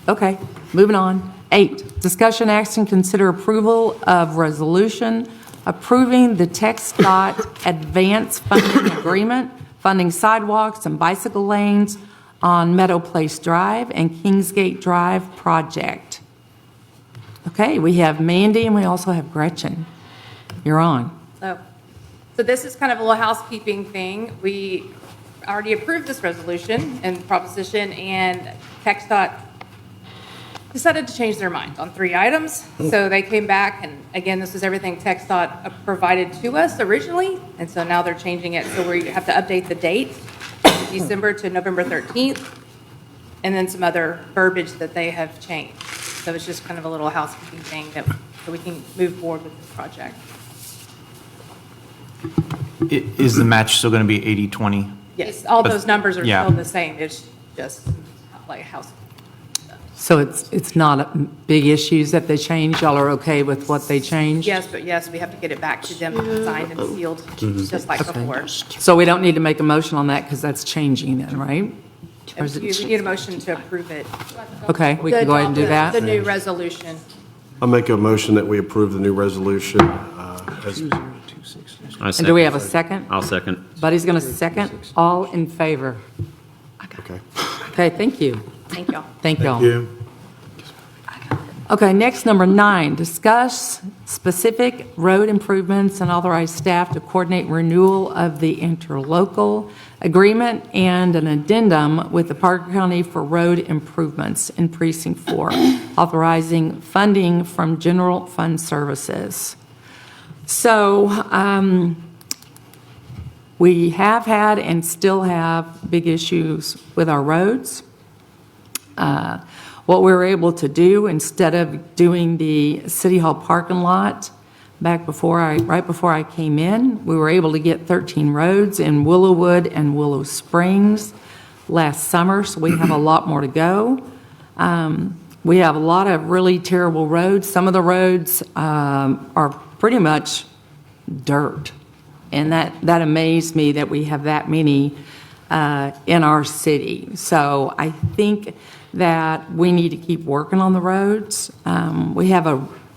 Okay, moving on. 8, discussion action, consider approval of resolution approving the TxDOT advance funding agreement, funding sidewalks and bicycle lanes on Meadow Place Drive and Kingsgate Drive project. Okay, we have Mandy and we also have Gretchen. You're on. So this is kind of a little housekeeping thing. We already approved this resolution and proposition, and TxDOT decided to change their mind on 3 items. So they came back, and again, this is everything TxDOT provided to us originally, and so now they're changing it. So we have to update the date, December to November 13th, and then some other verbiage that they have changed. So it's just kind of a little housekeeping thing so we can move forward with this project. Is the match still going to be 80-20? Yes, all But- those numbers are yeah. still the same. It's just like house. So it's not a big issues that they changed? Y'all are okay with what they changed? Yes, but yes, we have to get it back to them signed and sealed, just like Okay. before. So we don't need to make a motion on that because that's changing then, right? Or is it- We need a motion to approve it. Okay, we can go ahead and do that. The new resolution. I'll make a motion that we approve the new resolution as And do we have a second? I'll second. Buddy's going to second. All in favor? Okay. Okay, thank you. Thank y'all. Thank y'all. you. Okay, next, number 9, discuss specific road improvements and authorize staff to coordinate renewal of the interlocal agreement and an addendum with the Parker County for road improvements in Precinct 4, authorizing funding from general fund services. So we have had and still have big issues with our roads. What we were able to do, instead of doing the City Hall parking lot right before I came in, we were able to get 13 roads in Willowwood and Willow Springs last summer, so we have a lot more to go. We have a lot of really terrible roads. Some of the roads are pretty much dirt. And that amazed me that we have that many in our city. So I think that we need to keep working on the roads.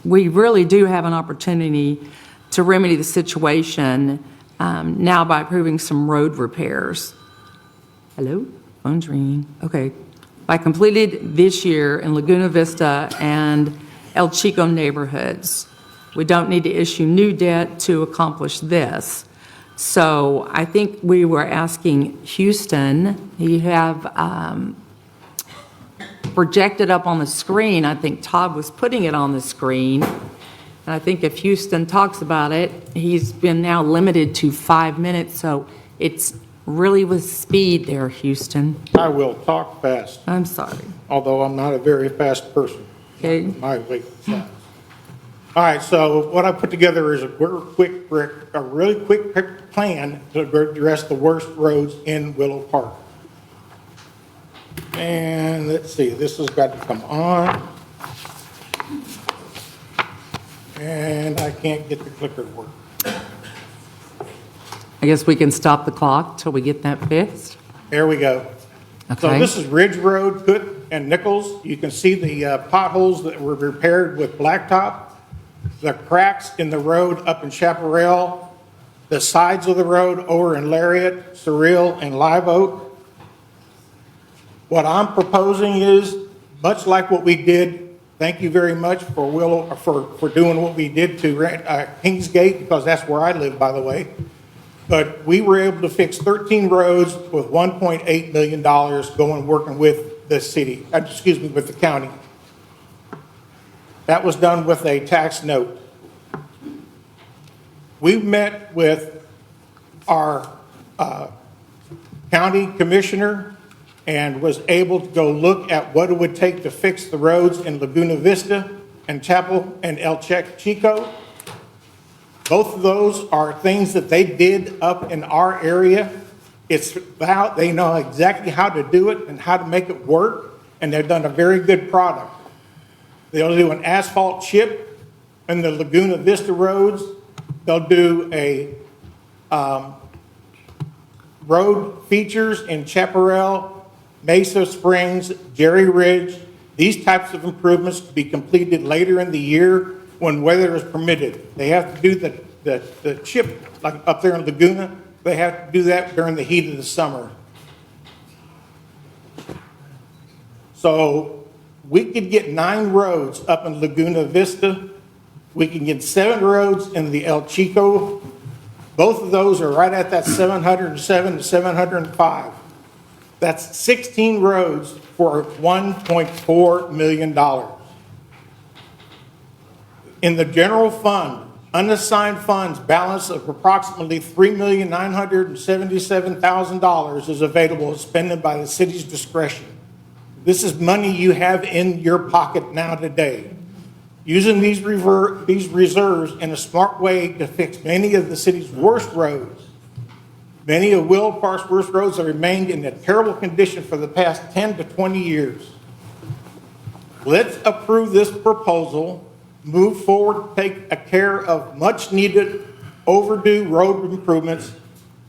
We really do have an opportunity to remedy the situation now by approving some road repairs. Hello? Phone's ringing. Okay. By completed this year in Laguna Vista and El Chico neighborhoods. We don't need to issue new debt to accomplish this. So I think we were asking Houston, you have projected up on the screen, I think Todd was putting it on the screen, and I think if Houston talks about it, he's been now limited to 5 minutes, so it's really with speed there, Houston. I will talk fast. I'm sorry. Although I'm not a very fast person. Okay. My weight size. All right, so what I put together is a really quick plan to address the worst roads in Willow Park. And let's see, this has got to come on. And I can't get the clicker to work. I guess we can stop the clock till we get that fixed. There we go. So Okay. this is Ridge Road, Cook and Nichols. You can see the potholes that were repaired with blacktop, the cracks in the road up in Chaparral, the sides of the road over in Lariat, Surreal, and Live Oak. What I'm proposing is, much like what we did, thank you very much for doing what we did to Kingsgate, because that's where I live, by the way. But we were able to fix 13 roads with $1.8 million working with the city, with the county. That was done with a tax note. We met with our county commissioner and was able to go look at what it would take to fix the roads in Laguna Vista and Chapel and El Chico. Both of those are things that they did up in our area. They know exactly how to do it and how to make it work, and they've done a very good product. They'll do an asphalt chip in the Laguna Vista roads. They'll do a road features in Chaparral, Mesa Springs, Jerry Ridge. These types of improvements to be completed later in the year when weather is permitted. They have to do the chip, like up there in Laguna, they have to do that during the heat of the summer. So we could get 9 roads up in Laguna Vista. We can get 7 roads in the El Chico. Both of those are right at that 707 to 705. That's 16 roads for $1.4 million. In the general fund, unassigned funds balance of approximately $3,977,000 is available to spend by the city's discretion. This is money you have in your pocket now today. Using these reserves in a smart way to fix many of the city's worst roads. Many of Willow Park's worst roads have remained in a terrible condition for the past 10 to 20 years. Let's approve this proposal, move forward, take care of much needed, overdue road improvements.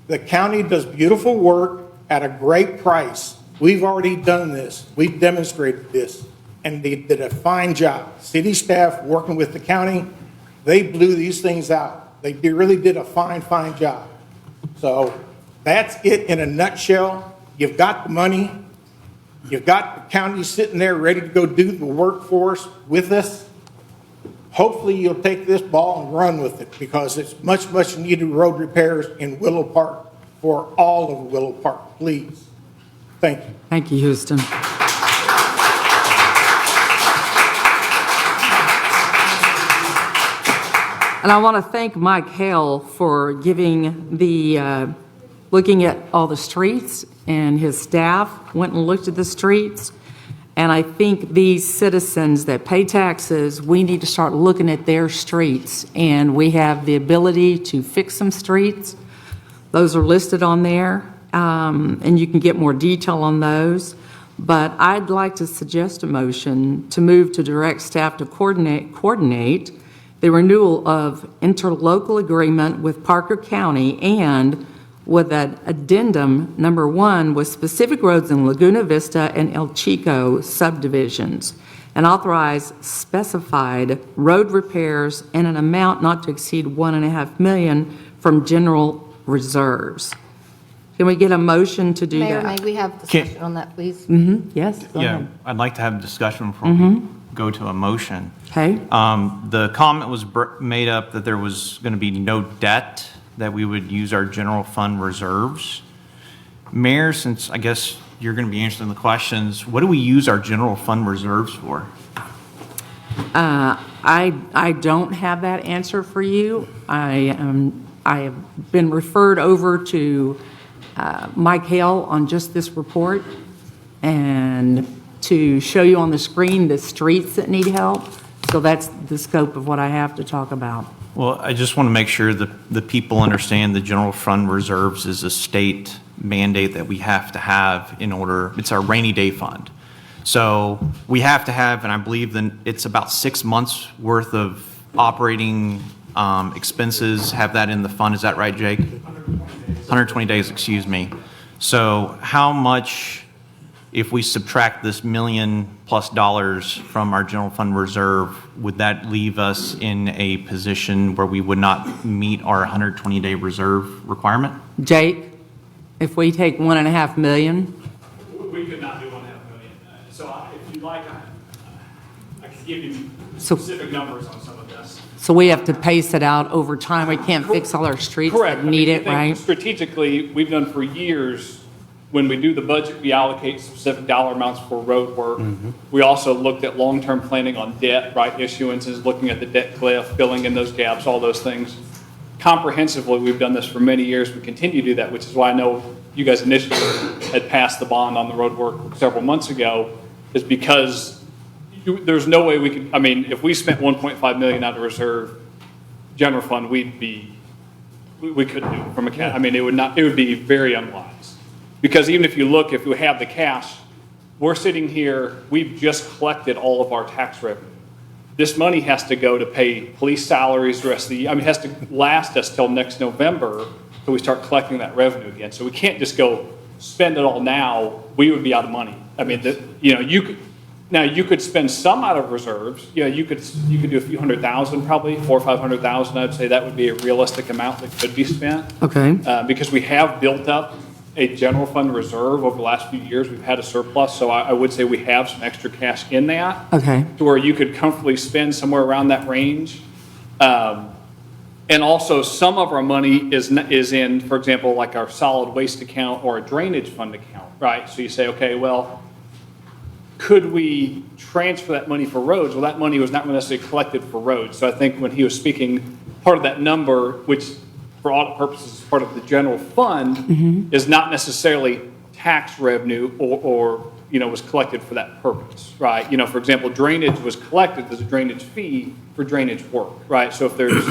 The county does beautiful work at a great price. We've already done this. We've demonstrated this. And they did a fine job. City staff working with the county, they blew these things out. They really did a fine job. So that's it in a nutshell. You've got the money. You've got the county sitting there ready to go do the work for us with us. Hopefully you'll take this ball and run with it, because it's much needed road repairs in Willow Park for all of Willow Park, please. Thank you. Thank you, Houston. And I want to thank Mike Hale for giving looking at all the streets, and his staff went and looked at the streets. And I think these citizens that pay taxes, we need to start looking at their streets. And we have the ability to fix some streets. Those are listed on there, and you can get more detail on those. but I'd like to suggest a motion to move to direct staff to coordinate the renewal of interlocal agreement with Parker County and with an addendum number 1 with specific roads in Laguna Vista and El Chico subdivisions, and authorize specified road repairs in an amount not to exceed $1.5 million from general reserves. Can we get a motion to do Mayor, that? may we have discussion on that, please? Yes, go Yeah, ahead. I'd like to have a discussion before we go to a motion. Okay. The comment was made up that there was going to be no debt, that we would use our general fund reserves. Mayor, since I guess you're going to be answering the questions, what do we use our general fund reserves for? I don't have that answer for you. I have been referred over to Mike Hale on just this report and to show you on the screen the streets that need help. So that's the scope of what I have to talk about. Well, I just want to make sure that the people understand the general fund reserves is a state mandate that we have to have in order, it's our rainy day fund. So we have to have, and I believe that it's about 6 months worth of operating expenses, have that in the fund. Is that right, Jake? 120 days, excuse me. So how much, if we subtract this $1 million+ from our general fund reserve, would that leave us in a position where we would not meet our 120-day reserve requirement? Jake, if we take $1.5 million, We could not do $1.5 million. If you'd like, I can give you So- specific numbers on some of this. so we have to pace it out over time. We can't fix all our streets Correct. that need I it, think right? Strategically, we've done for years, when we do the budget, we allocate specific dollar amounts for road work. We also looked at long-term planning on debt, right, issuances, looking at the debt cliff, filling in those gaps, all those things. Comprehensively, we've done this for many years. We continue to do that, which is why I know you guys initially had passed the bond on the road work several months ago, is because there's no way we could, I mean, if we spent $1.5 million out of reserve general fund, we couldn't do it from a, I mean, it would be very unwise. Because even if you look, if we have the cash, we're sitting here, we've just collected all of our tax revenue. This money has to go to pay police salaries the rest of the year. I mean, it has to last us till next November till we start collecting that revenue again. So we can't just go spend it all now. We would be out of money. I mean, you could spend some out of reserves. You could do a few $100,000 probably, $400,000 or $500,000. I'd say that would be a realistic amount that could be spent. Okay. Because we have built up a general fund reserve over the last few years. We've had a surplus, so I would say we have some extra cash in that. Okay. To where you could comfortably spend somewhere around that range. And also, some of our money is in, for example, like our solid waste account or a drainage fund account, right? So you say, okay, well, could we transfer that money for roads? Well, that money was not necessarily collected for roads. So I think when he was speaking, part of that number, which for audit purposes is part of the general fund, is not necessarily tax revenue or was collected for that purpose, right? For example, drainage was collected as a drainage fee for drainage work, right? So if there's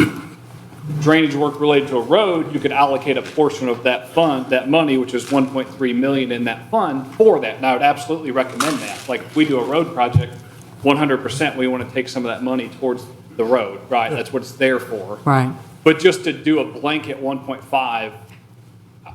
drainage work related to a road, you could allocate a portion of that fund, that money, which is $1.3 million in that fund, for that. And I would absolutely recommend that. Like if we do a road project, 100% we want to take some of that money towards the road, right? That's what it's there for. Right. But just to do a blanket 1.5,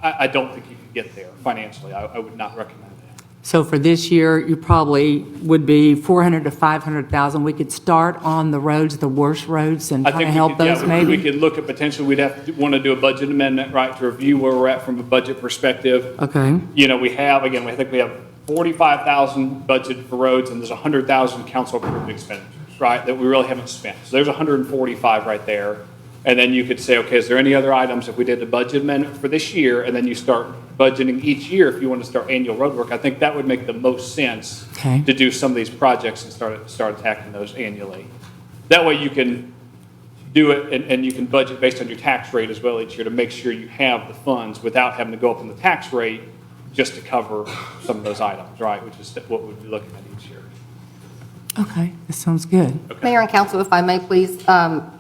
I don't think you can get there financially. I would not recommend that. So for this year, you probably would be 400 to 500,000. We could start on the roads, the worst roads, and I kind think of help those we maybe? could look at potentially, we'd have to want to do a budget amendment, right, to review where we're at from a budget perspective. Okay. We have, again, I think we have 45,000 budgeted for roads, and there's 100,000 council approved expenditures, right, that we really haven't spent. So there's 145 right there. And then you could say, okay, is there any other items if we did a budget amendment for this year, and then you start budgeting each year if you want to start annual road work? I think that would make the most sense Okay. to do some of these projects and start attacking those annually. That way you can do it and you can budget based on your tax rate as well each year to make sure you have the funds without having to go up on the tax rate just to cover some of those items, right? Which is what we'd be looking at each year. Okay, that sounds good. Mayor and council, if I may, please,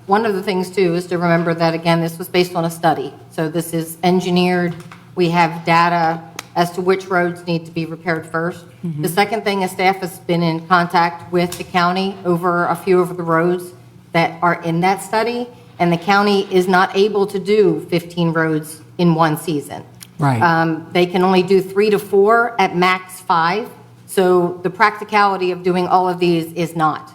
one of the things too is to remember that, again, this was based on a study. So this is engineered. We have data as to which roads need to be repaired first. The second thing is staff has been in contact with the county over a few of the roads that are in that study, and the county is not able to do 15 roads in one season. Right. They can only do 3 to 4, at max 5. So the practicality of doing all of these is not.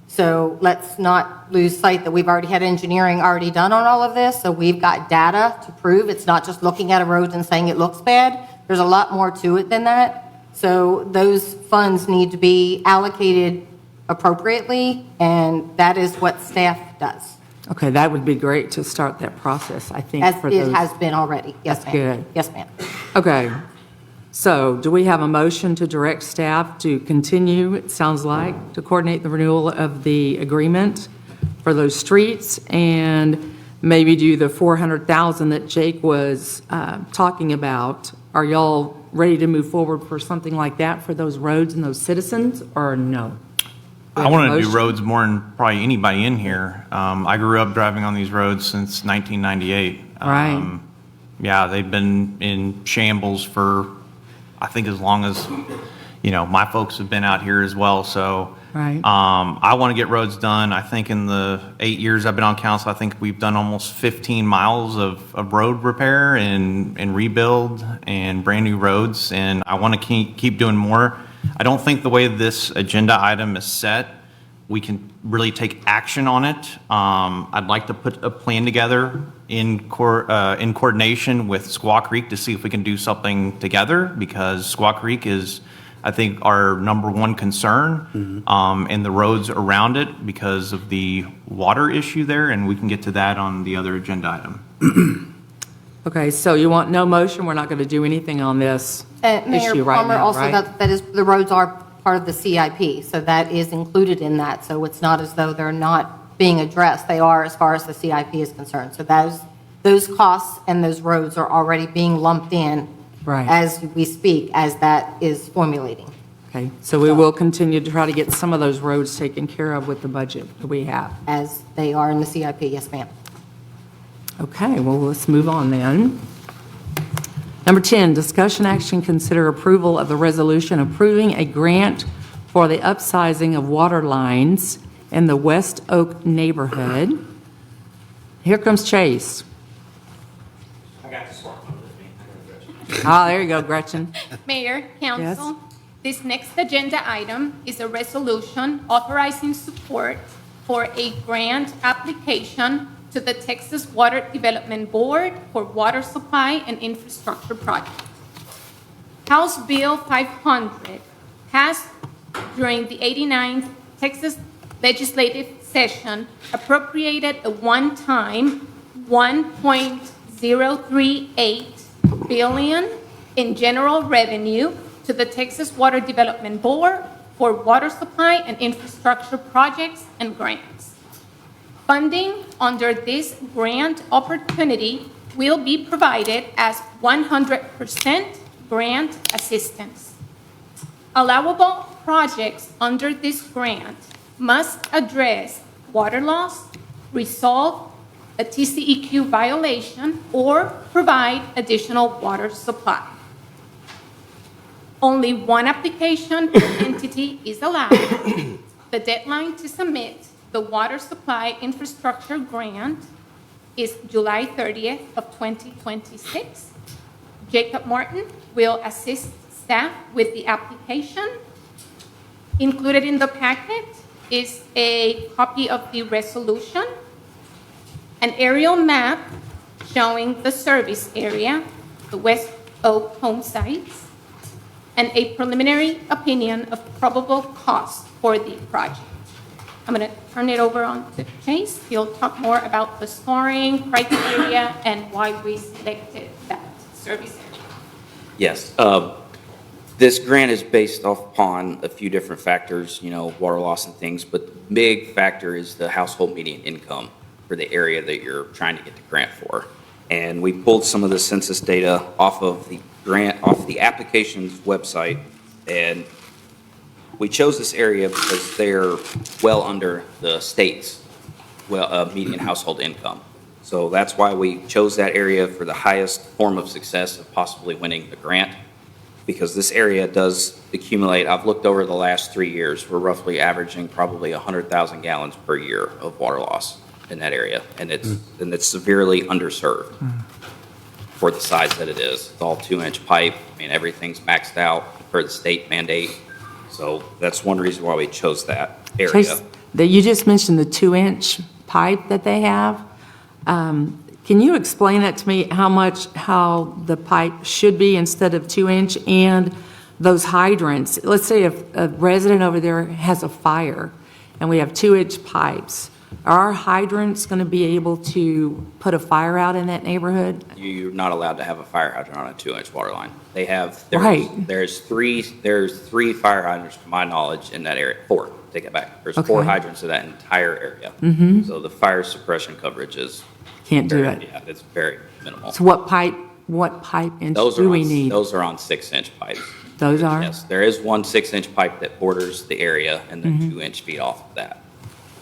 So let's not lose sight that we've already had engineering already done on all of this. So we've got data to prove. It's not just looking at a road and saying it looks bad. There's a lot more to it than that. So those funds need to be allocated appropriately, and that is what staff does. Okay, that would be great to start that process, I think. As for it those. has been already. Yes, That's ma'am. good. Yes, ma'am. Okay, so do we have a motion to direct staff to continue, it sounds like, to coordinate the renewal of the agreement for those streets and maybe do the 400,000 that Jake was talking about? Are y'all ready to move forward for something like that for those roads and those citizens, or no? I want to do Motion? roads more than probably anybody in here. I grew up driving on these roads since 1998. Right. Yeah, they've been in shambles for, I think, as long as, my folks have been out here as well. So Right. I want to get roads done. I think in the 8 years I've been on council, I think we've done almost 15 miles of road repair and rebuild and brand new roads. And I want to keep doing more. I don't think the way this agenda item is set, we can really take action on it. I'd like to put a plan together in coordination with Squaw Creek to see if we can do something together, because Squaw Creek is, I think, our number one concern, and the roads around it because of the water issue there, and we can get to that on the other agenda item. Okay, so you want no motion? We're not going to do anything on this Mayor issue right Palmer, now, also, right? that is, the roads are part of the CIP, so that is included in that. So it's not as though they're not being addressed. They are, as far as the CIP is concerned. So those costs and those roads are already being lumped in Right. as we speak, as that is formulating. Okay, so we will continue to try to get some of those roads taken care of with the budget that we have. As they are in the CIP, yes, ma'am. Okay, well, let's move on then. Number 10, discussion action, consider approval of the resolution approving a grant for the upsizing of water lines in the West Oak neighborhood. Here comes Chase. I got to swap with me. Ah, there you go, Gretchen. Mayor, Council, this next agenda item is a resolution authorizing support for a grant application to the Texas Water Development Board for water supply and infrastructure projects. House Bill 500 passed during the 89th Texas legislative session, appropriated a one-time $1.038 billion in general revenue to the Texas Water Development Board for water supply and infrastructure projects and grants. Funding under this grant opportunity will be provided as 100% grant assistance. Allowable projects under this grant must address water loss, resolve a TCEQ violation, or provide additional water supply. Only one application per entity is allowed. The deadline to submit the water supply infrastructure grant is July 30th of 2026. Jacob Martin will assist staff with the application. Included in the packet is a copy of the resolution, an aerial map showing the service area, the West Oak home sites, and a preliminary opinion of probable cost for the project. I'm going to turn it over on to Chase. He'll talk more about the scoring criteria and why we selected that service area. Yes. This grant is based upon a few different factors, water loss and things, but the big factor is the household median income for the area that you're trying to get the grant for. And we pulled some of the census data off of the application's website, and we chose this area because they're well under the state's median household income. So that's why we chose that area for the highest form of success of possibly winning the grant. because this area does accumulate, I've looked over the last 3 years, we're roughly averaging probably 100,000 gallons per year of water loss in that area, and it's severely underserved for the size that it is. It's all 2-inch pipe, I mean, everything's maxed out per the state mandate, so that's one reason why we chose that area. Chase, you just mentioned the 2-inch pipe that they have. Can you explain that to me, how the pipe should be instead of 2-inch, and those hydrants? Let's say if a resident over there has a fire and we have 2-inch pipes, are our hydrants going to be able to put a fire out in that neighborhood? You're not allowed to have a fire hydrant on a 2-inch water line. They have, Right. there's three fire hydrants, to my knowledge, in that area. 4, take it back. There's 4 Okay. hydrants in that entire area. Mhm. So the fire suppression coverage is. Can't do very- it. Yeah, it's very minimal. So what pipe inch do we need? Those are on 6-inch pipes. Those are? Yes, there is one 6-inch pipe that borders the area, and then Mhm. 2-inch feet off of that.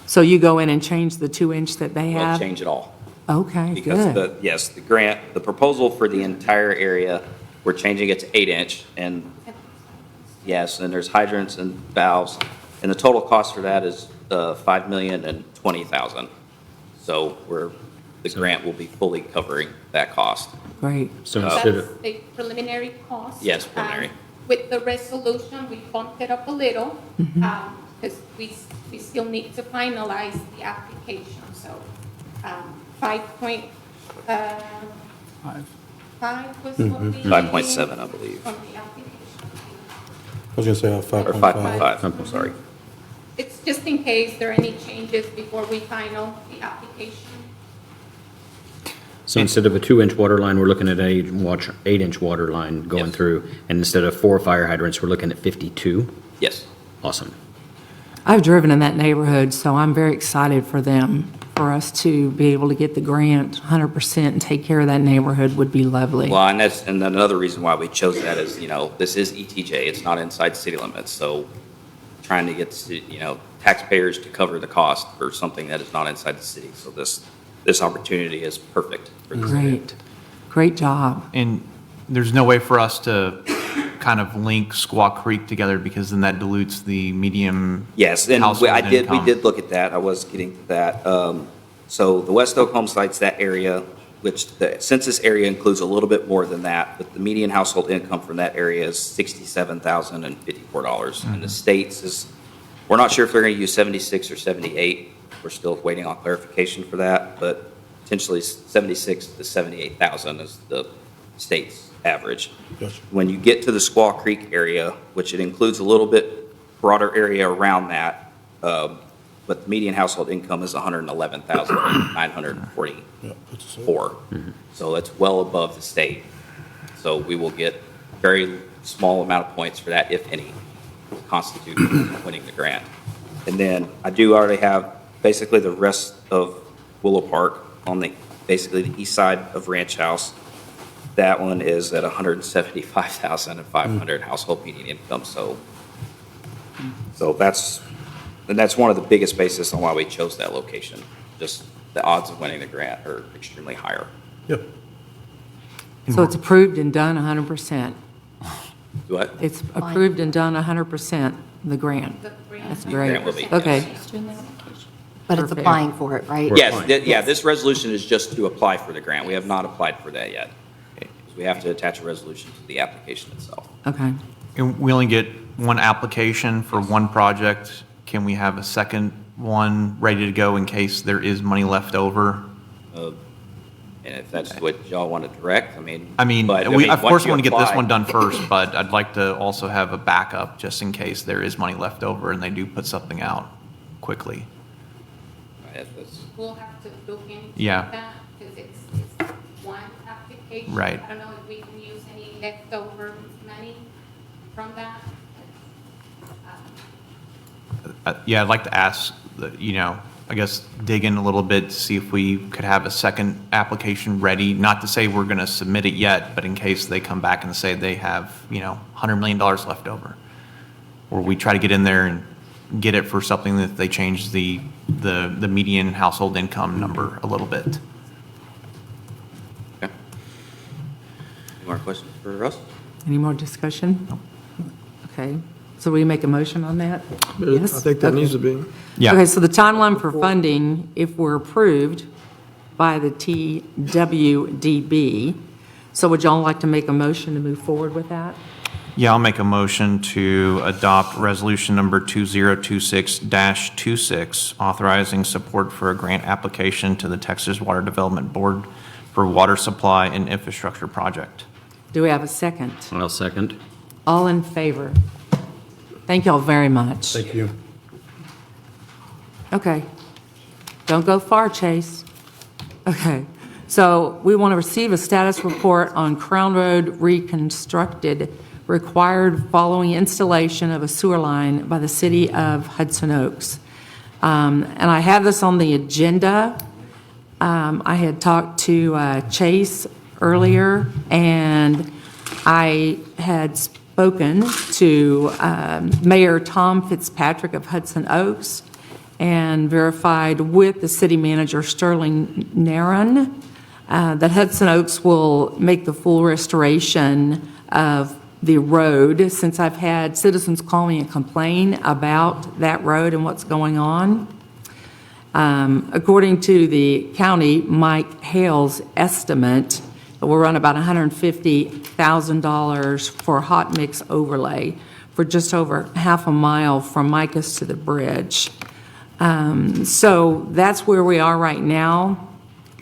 So you go in and change the 2-inch that they We'll have? change it all. Okay, Because good. the proposal for the entire area, we're changing it to 8-inch, and yes, and there's hydrants and valves, and the total cost for that is $5,020,000. So the grant will be fully covering that cost. Great. So That's instead of, the preliminary cost. yes, preliminary. With the resolution, we bumped it up a little, because we still need to finalize the application, so, 5.5 was what we. 5.7, I believe. On the application. I was going to say Or 5.5. 5.5, I'm sorry. It's just in case there are any changes before we final the application. So instead of a 2-inch water line, we're looking at an 8-inch water line going through, and instead of 4 fire hydrants, we're looking at 52? Yes. Awesome. I've driven in that neighborhood, so I'm very excited for them. For us to be able to get the grant 100% and take care of that neighborhood would be lovely. Well, and then another reason why we chose that is, this is ETJ, it's not inside city limits, so trying to get, taxpayers to cover the cost for something that is not inside the city. So this opportunity is perfect for this. Great. Great job. And there's no way for us to kind of link Squaw Creek together because then that dilutes the medium Yes, and household we income. did look at that. I was getting to that. So the West Oak home sites, that area, which the census area includes a little bit more than that, but the median household income from that area is $67,054. And the states is, we're not sure if they're going to use 76 or 78. We're still waiting on clarification for that, but potentially 76 to 78,000 is the state's average. Yes. When you get to the Squaw Creek area, which it includes a little bit broader area around that, but the median household income is $111,944. So it's well above the state. So we will get very small amount of points for that, if any, to constitute winning the grant. And then I do already have basically the rest of Willow Park on basically the east side of Ranch House. That one is at 175,500 household median income, so that's one of the biggest basis on why we chose that location. Just the odds of winning the grant are extremely higher. Yep. So it's approved and done 100%. What? It's approved and done 100%, the grant. That's great. Grant will be, yes. Okay. But it's Perfect. applying for it, right? Yes, this resolution is just to apply for the grant. We have not applied for that yet. We have to attach a resolution to the application itself. Okay. And we only get one application for one project. Can we have a second one ready to go in case there is money left over? And if that's what y'all want to direct, Of once course, you want to get this apply- one done first, but I'd like to also have a backup just in case there is money left over and they do put something out quickly. We'll have to look into Yeah. that, because it's one application. Right. I don't know if we can use any leftover money from that. Yeah, I'd like to ask, I guess dig in a little bit to see if we could have a second application ready. Not to say we're going to submit it yet, but in case they come back and say they have, $100 million left over. Or we try to get in there and get it for something that they change the median household income number a little bit. Okay. Any more questions for Russ? Any more discussion? Okay, so we make a motion on that? I Yes? think that Okay. needs to be. Yeah. Okay, so the timeline for funding, if we're approved by the TWDB, so would y'all like to make a motion to move forward with that? Yeah, I'll make a motion to adopt resolution number 2026-26, authorizing support for a grant application to the Texas Water Development Board for water supply and infrastructure project. Do we have a second? I'll second. All in favor? Thank y'all very much. Thank you. Okay. Don't go far, Chase. Okay. So we want to receive a status report on Crown Road reconstructed, required following installation of a sewer line by the city of Hudson Oaks. And I have this on the agenda. I had talked to Chase earlier, and I had spoken to Mayor Tom Fitzpatrick of Hudson Oaks and verified with the city manager Sterling Naron that Hudson Oaks will make the full restoration of the road, since I've had citizens call me and complain about that road and what's going on. According to the county, Mike Hale's estimate, we'll run about $150,000 for hot mix overlay for just over half a mile from Micah's to the bridge. So that's where we are right now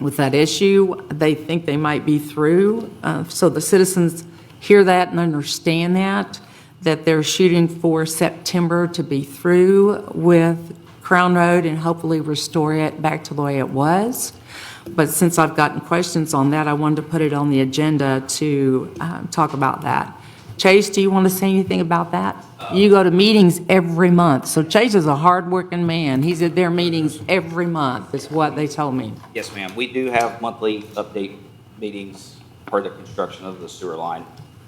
with that issue. They think they might be through. So the citizens hear that and understand that they're shooting for September to be through with Crown Road and hopefully restore it back to the way it was. But since I've gotten questions on that, I wanted to put it on the agenda to talk about that. Chase, do you want to say anything about that? You go to meetings every month. So Chase is a hardworking man. He's at their meetings every month, is what they told me. Yes, ma'am. We do have monthly update meetings for the construction of the sewer line.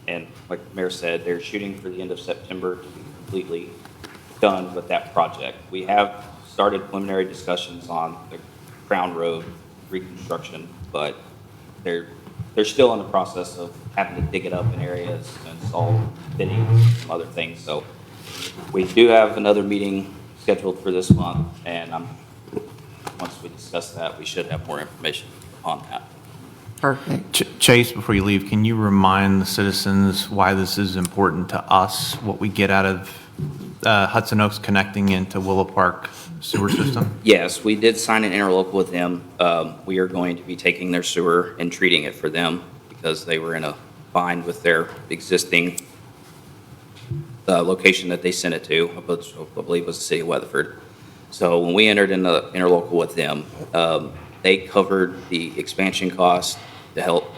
And like the mayor said, they're shooting for the end of September to be completely done with that project. We have started preliminary discussions on the Crown Road reconstruction, but they're still in the process of having to dig it up in areas and install fittings and some other things. So we do have another meeting scheduled for this month, and once we discuss that, we should have more information on that. Perfect. Chase, before you leave, can you remind the citizens why this is important to us, what we get out of Hudson Oaks connecting into Willow Park sewer system? Yes, we did sign an interlocal with them. We are going to be taking their sewer and treating it for them because they were in a bind with their existing location that they sent it to, which I believe was the city of Weatherford. So when we entered into interlocal with them, they covered the expansion cost to help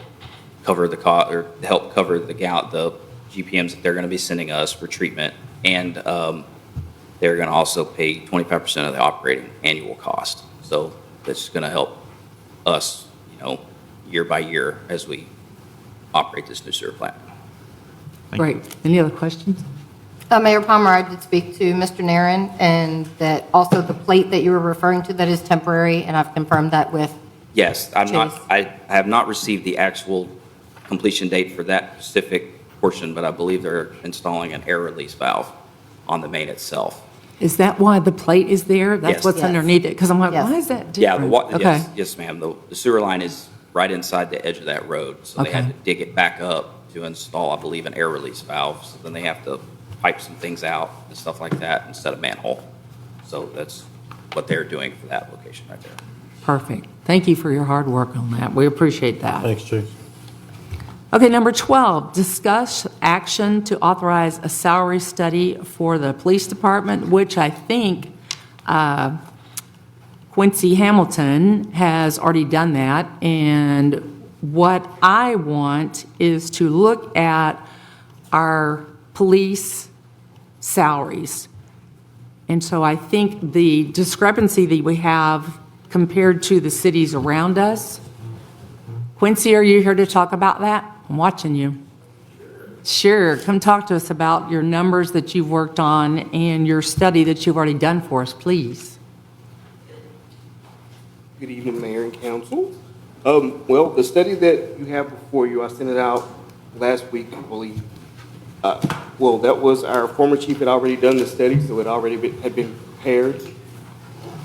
cover the cost, or to help cover the GPMs that they're going to be sending us for treatment, and they're going to also pay 25% of the operating annual cost. So that's going to help us, year by year as we operate this new sewer plant. Great. Any other questions? Mayor Palmer, I did speak to Mr. Naron, and that also the plate that you were referring to, that is temporary, and I've confirmed that with Yes, I Chase. have not received the actual completion date for that specific portion, but I believe they're installing an air release valve on the main itself. Is that why the plate is there? That's Yes. what's Yes. underneath it? Because I'm like, Yes. why is that Yeah, different? Okay. yes, ma'am. The sewer line is right inside the edge of that road, so they had Okay. to dig it back up to install, I believe, an air release valve. So then they have to pipe some things out and stuff like that instead of manhole. So that's what they're doing for that location right there. Perfect. Thank you for your hard work on that. We appreciate that. Thanks, Chase. Okay, number 12, discuss action to authorize a salary study for the police department, which I think Quincy Hamilton has already done that. And what I want is to look at our police salaries. And so I think the discrepancy that we have compared to the cities around us. Quincy, are you here to talk about that? I'm watching you. Sure. Come talk to us about your numbers that you've worked on and your study that you've already done for us, please. Good evening, Mayor and Council. Well, the study that you have before you, I sent it out last week, I believe. Well, that was our former chief had already done the study, so it already had been prepared.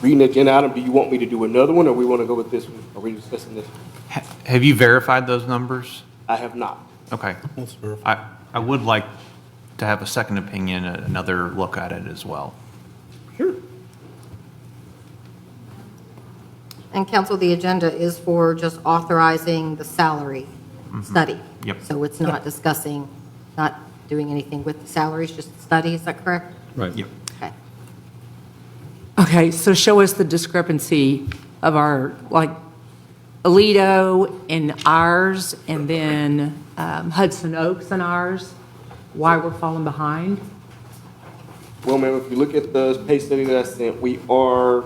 Reading the agenda item, do you want me to do another one, or we want to go with this one? Are we discussing this one? Have you verified those numbers? I have not. Okay. I would like to have a second opinion, another look at it as well. And council, the agenda is for just authorizing the salary study. Yep. So it's not discussing, not doing anything with the salaries, just the study, is that correct? Right. Yep. Okay. Okay, so show us the discrepancy of our, like, Alito and ours, and then Hudson Oaks and ours, why we're falling behind? Well, ma'am, if you look at the pay study that I sent, we're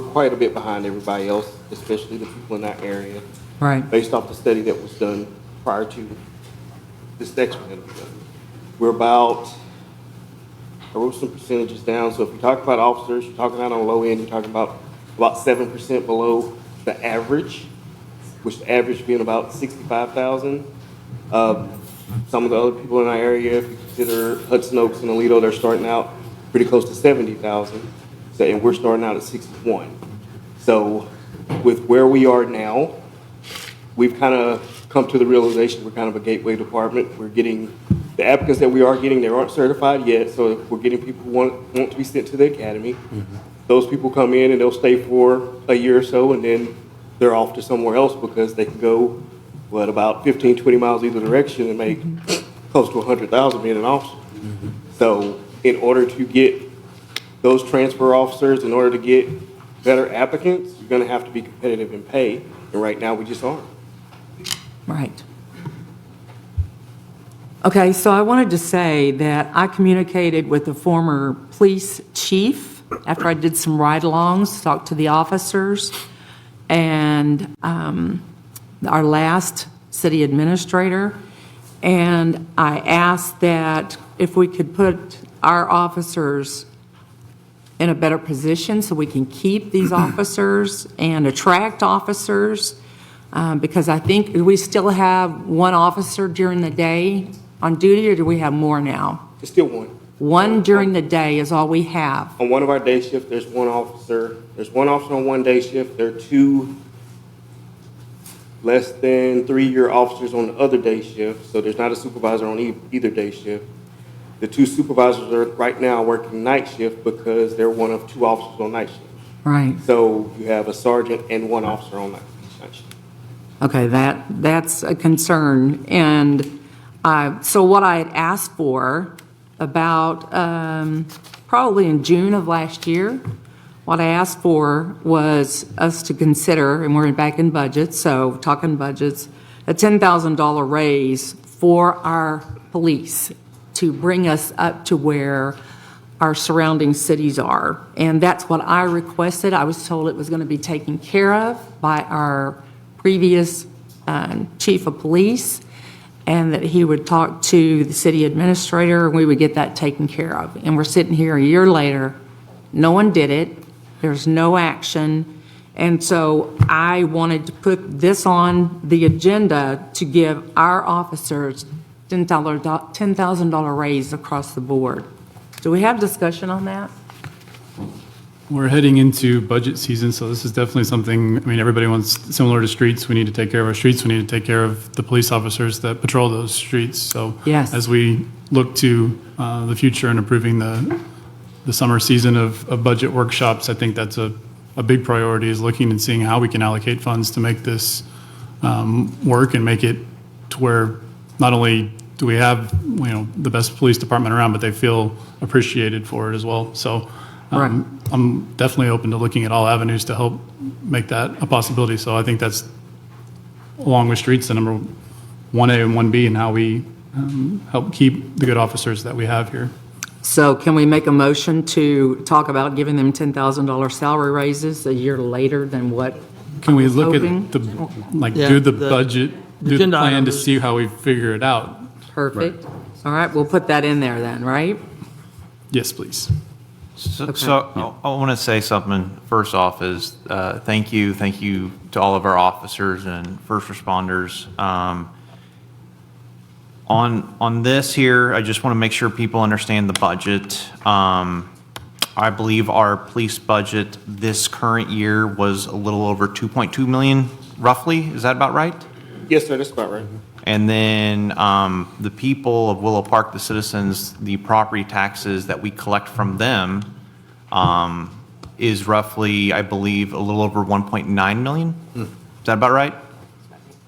quite a bit behind everybody else, especially the people in that area. Right. Based off the study that was done prior to this next one that was done. We're about, I wrote some percentages down, so if you talk about officers, you're talking about on the low end, you're talking about 7% below the average, which the average being about 65,000. Some of the other people in our area, if you consider Hudson Oaks and Alito, they're starting out pretty close to 70,000. So, and we're starting out at 61. So with where we are now, we've kind of come to the realization we're kind of a gateway department. We're getting, the applicants that we are getting, they aren't certified yet, so we're getting people who want to be sent to the academy. Those people come in and they'll stay for a year or so, and then they're off to somewhere else because they can go, about 15, 20 miles either direction and make close to 100,000 being an officer. So in order to get those transfer officers, in order to get better applicants, you're going to have to be competitive in pay, and right now we just aren't. Right. Okay, so I wanted to say that I communicated with the former police chief after I did some ride-alongs, talked to the officers, and our last city administrator, and I asked that if we could put our officers in a better position so we can keep these officers and attract officers, because I think we still have one officer during the day on duty, or do we have more now? There's still one. One during the day is all we have. On one of our day shifts, there's one officer. There's one officer on one day shift. There are two less than 3-year officers on the other day shift, so there's not a supervisor on either day shift. The two supervisors are right now working night shift because they're one of 2 officers on night shift. Right. So you have a sergeant and 1 officer on night shift. Okay, that's a concern. And so what I had asked for about probably in June of last year, what I asked for was us to consider, and we're back in budget, so talking budgets, a $10,000 raise for our police to bring us up to where our surrounding cities are. And that's what I requested. I was told it was going to be taken care of by our previous chief of police, and that he would talk to the city administrator, and we would get that taken care of. And we're sitting here a year later, no one did it, there's no action, and so I wanted to put this on the agenda to give our officers $10,000 raise across the board. Do we have discussion on that? We're heading into budget season, so this is definitely something, I mean, everybody wants, similar to streets, we need to take care of our streets, we need to take care of the police officers that patrol those streets. So yes, as we look to the future and improving the summer season of budget workshops, I think that's a big priority, is looking and seeing how we can allocate funds to make this work and make it to where not only do we have, the best police department around, but they feel appreciated for it as well. So I'm definitely open to looking at all avenues to help make that a possibility. So I think that's, along with streets, the number 1A and 1B, and how we help keep the good officers that we have here. So can we make a motion to talk about giving them $10,000 salary raises a year later than what? Can we look hoping? at do the budget, do the agenda plan item to is- see how we figure it out? Perfect. All right, we'll put that in there then, right? Yes, please. So I want to say something. First off is thank you to all of our officers and first responders. On this here, I just want to make sure people understand the budget. I believe our police budget this current year was a little over 2.2 million roughly. Is that about right? Yes, sir, that's about right. And then the people of Willow Park, the citizens, the property taxes that we collect from them is roughly, I believe, a little over 1.9 million. Is that about right?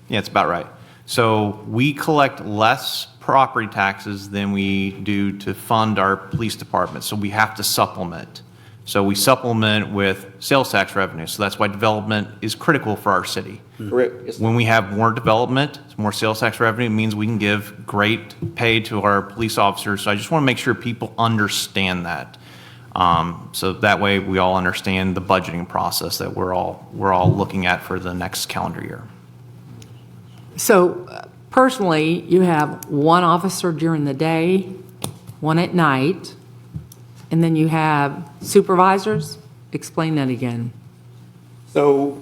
Yeah, it's about right. So we collect less property taxes than we do to fund our police department. So we have to supplement. So we supplement with sales tax revenue. So that's why development is critical for our city. Correct. Yes, sir. When we have more development, more sales tax revenue, it means we can give great pay to our police officers. So I just want to make sure people understand that. So that way we all understand the budgeting process that we're all looking at for the next calendar year. So personally, you have one officer during the day, one at night, and then you have supervisors? Explain that again. So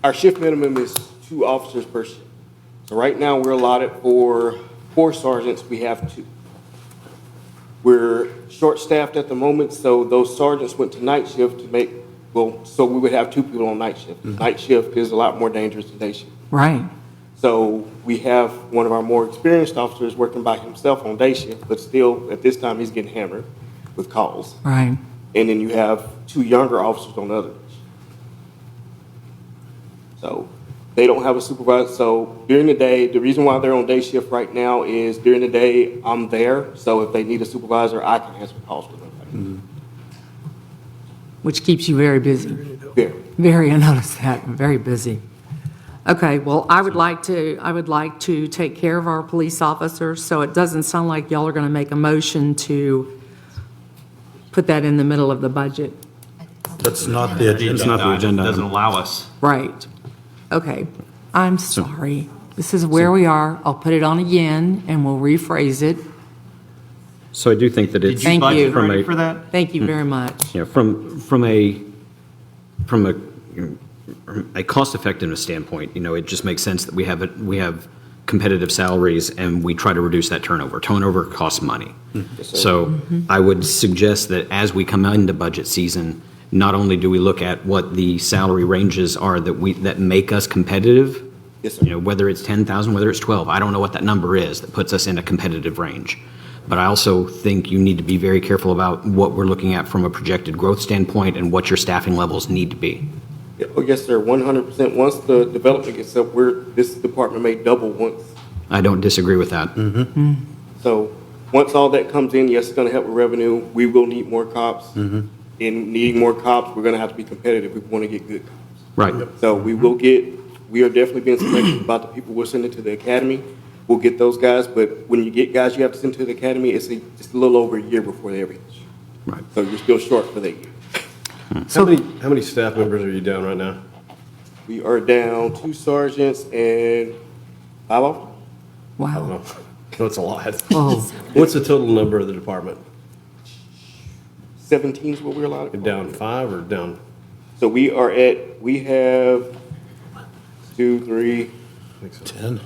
our shift minimum is 2 officers per shift. So right now, we're allotted for 4 sergeants, we have 2. We're short-staffed at the moment, so those sergeants went to night shift so we would have 2 people on night shift. Night shift is a lot more dangerous than day shift. Right. So we have one of our more experienced officers working by himself on day shift, but still, at this time, he's getting hammered with calls. Right. And then you have 2 younger officers on the other. So they don't have a supervisor. So during the day, the reason why they're on day shift right now is during the day, I'm there. So if they need a supervisor, I can answer calls for them. Which keeps you very busy. Very. Very, I noticed that, very busy. Okay, well, I would like to take care of our police officers, so it doesn't sound like y'all are going to make a motion to put that in the middle of the budget. That's not the agenda. It's not the agenda. It doesn't allow us. Right. Okay, I'm sorry. This is where we are. I'll put it on again, and we'll rephrase it. So I do think that it's. Thank you. Budget ready for that? Thank you very much. Yeah, from a cost effectiveness standpoint, it just makes sense that we have competitive salaries and we try to reduce that turnover. Turnover costs money. So I would suggest that as we come into budget season, not only do we look at what the salary ranges are that make us competitive, Yes, sir. Whether it's 10,000, whether it's 12, I don't know what that number is that puts us in a competitive range. But I also think you need to be very careful about what we're looking at from a projected growth standpoint and what your staffing levels need to be. Oh, yes, sir, 100%. Once the development gets up, this department may double once. I don't disagree with that. So once all that comes in, yes, it's going to help with revenue. We will need more cops. In needing more cops, we're going to have to be competitive if we want to get good cops. Right. So we are definitely being selective about the people we're sending to the academy. We'll get those guys, but when you get guys you have to send to the academy, it's a little over a year before they reach. Right. So you're still short for that year. How many staff members are you down right now? We are down 2 sergeants and 5 officers. I don't Wow. know. That's a lot. Oh. What's the total number of the department? 17 is what we're allowed. Down 5 or down? So we have 2, 3, 10.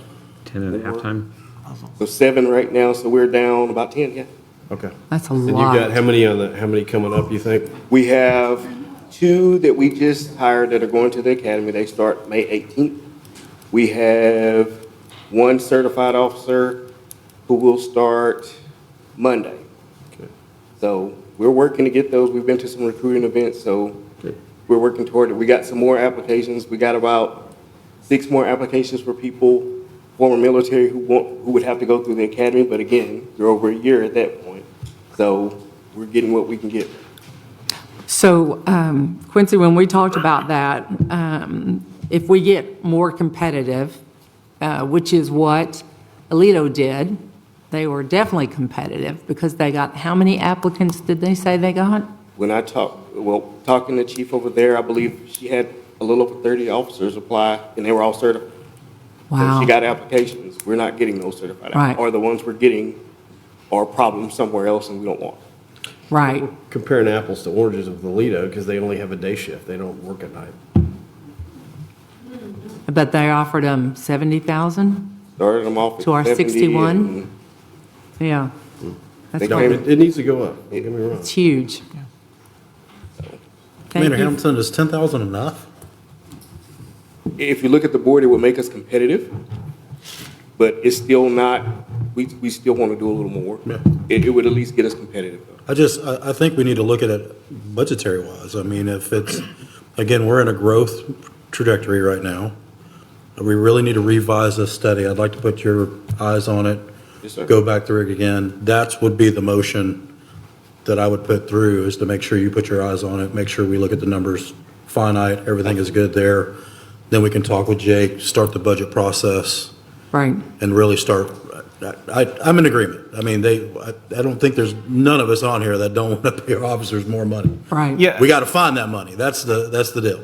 10 at halftime. so 7 right now, so we're down about 10, yeah. Okay. That's a And you've lot. got how many coming up, you think? We have 2 that we just hired that are going to the academy. They start May 18th. We have 1 certified officer who will start Monday. Okay. So we're working to get those. We've been to some recruiting events, so we're working toward it. We got some more applications. We got about 6 more applications for people, former military who would have to go through the academy, but again, they're over a year at that point. So we're getting what we can get. So, Quincy, when we talked about that, if we get more competitive, which is what Alito did, they were definitely competitive because they got, how many applicants did they say they got? When I talking to Chief over there, I believe she had a little over 30 officers apply, and they were all certified. So Wow. she got applications. We're not getting those certified. Right. Or the ones we're getting are problems somewhere else and we don't want. Right. Comparing apples to oranges with Alito because they only have a day shift. They don't work at night. But they offered them 70,000? Started them off at To our 70 61? and Yeah. That's They right. came- It needs to go up, don't get me wrong. It's huge. Thank Commander you. Hamilton, is 10,000 enough? If you look at the board, it would make us competitive, but it's still not, we still want to do a little more. It would at least get us competitive, though. I think we need to look at it budgetary-wise. I mean, if it's, again, we're in a growth trajectory right now. We really need to revise this study. I'd like to put your eyes on it. Yes, sir. Go back through it again. That would be the motion that I would put through, is to make sure you put your eyes on it, make sure we look at the numbers finite, everything is good there. Then we can talk with Jake, start the budget process, Right. and really start, I'm in agreement. I mean, I don't think there's none of us on here that don't want to pay our officers more money. Right. Yeah. We got to find that money. That's the deal.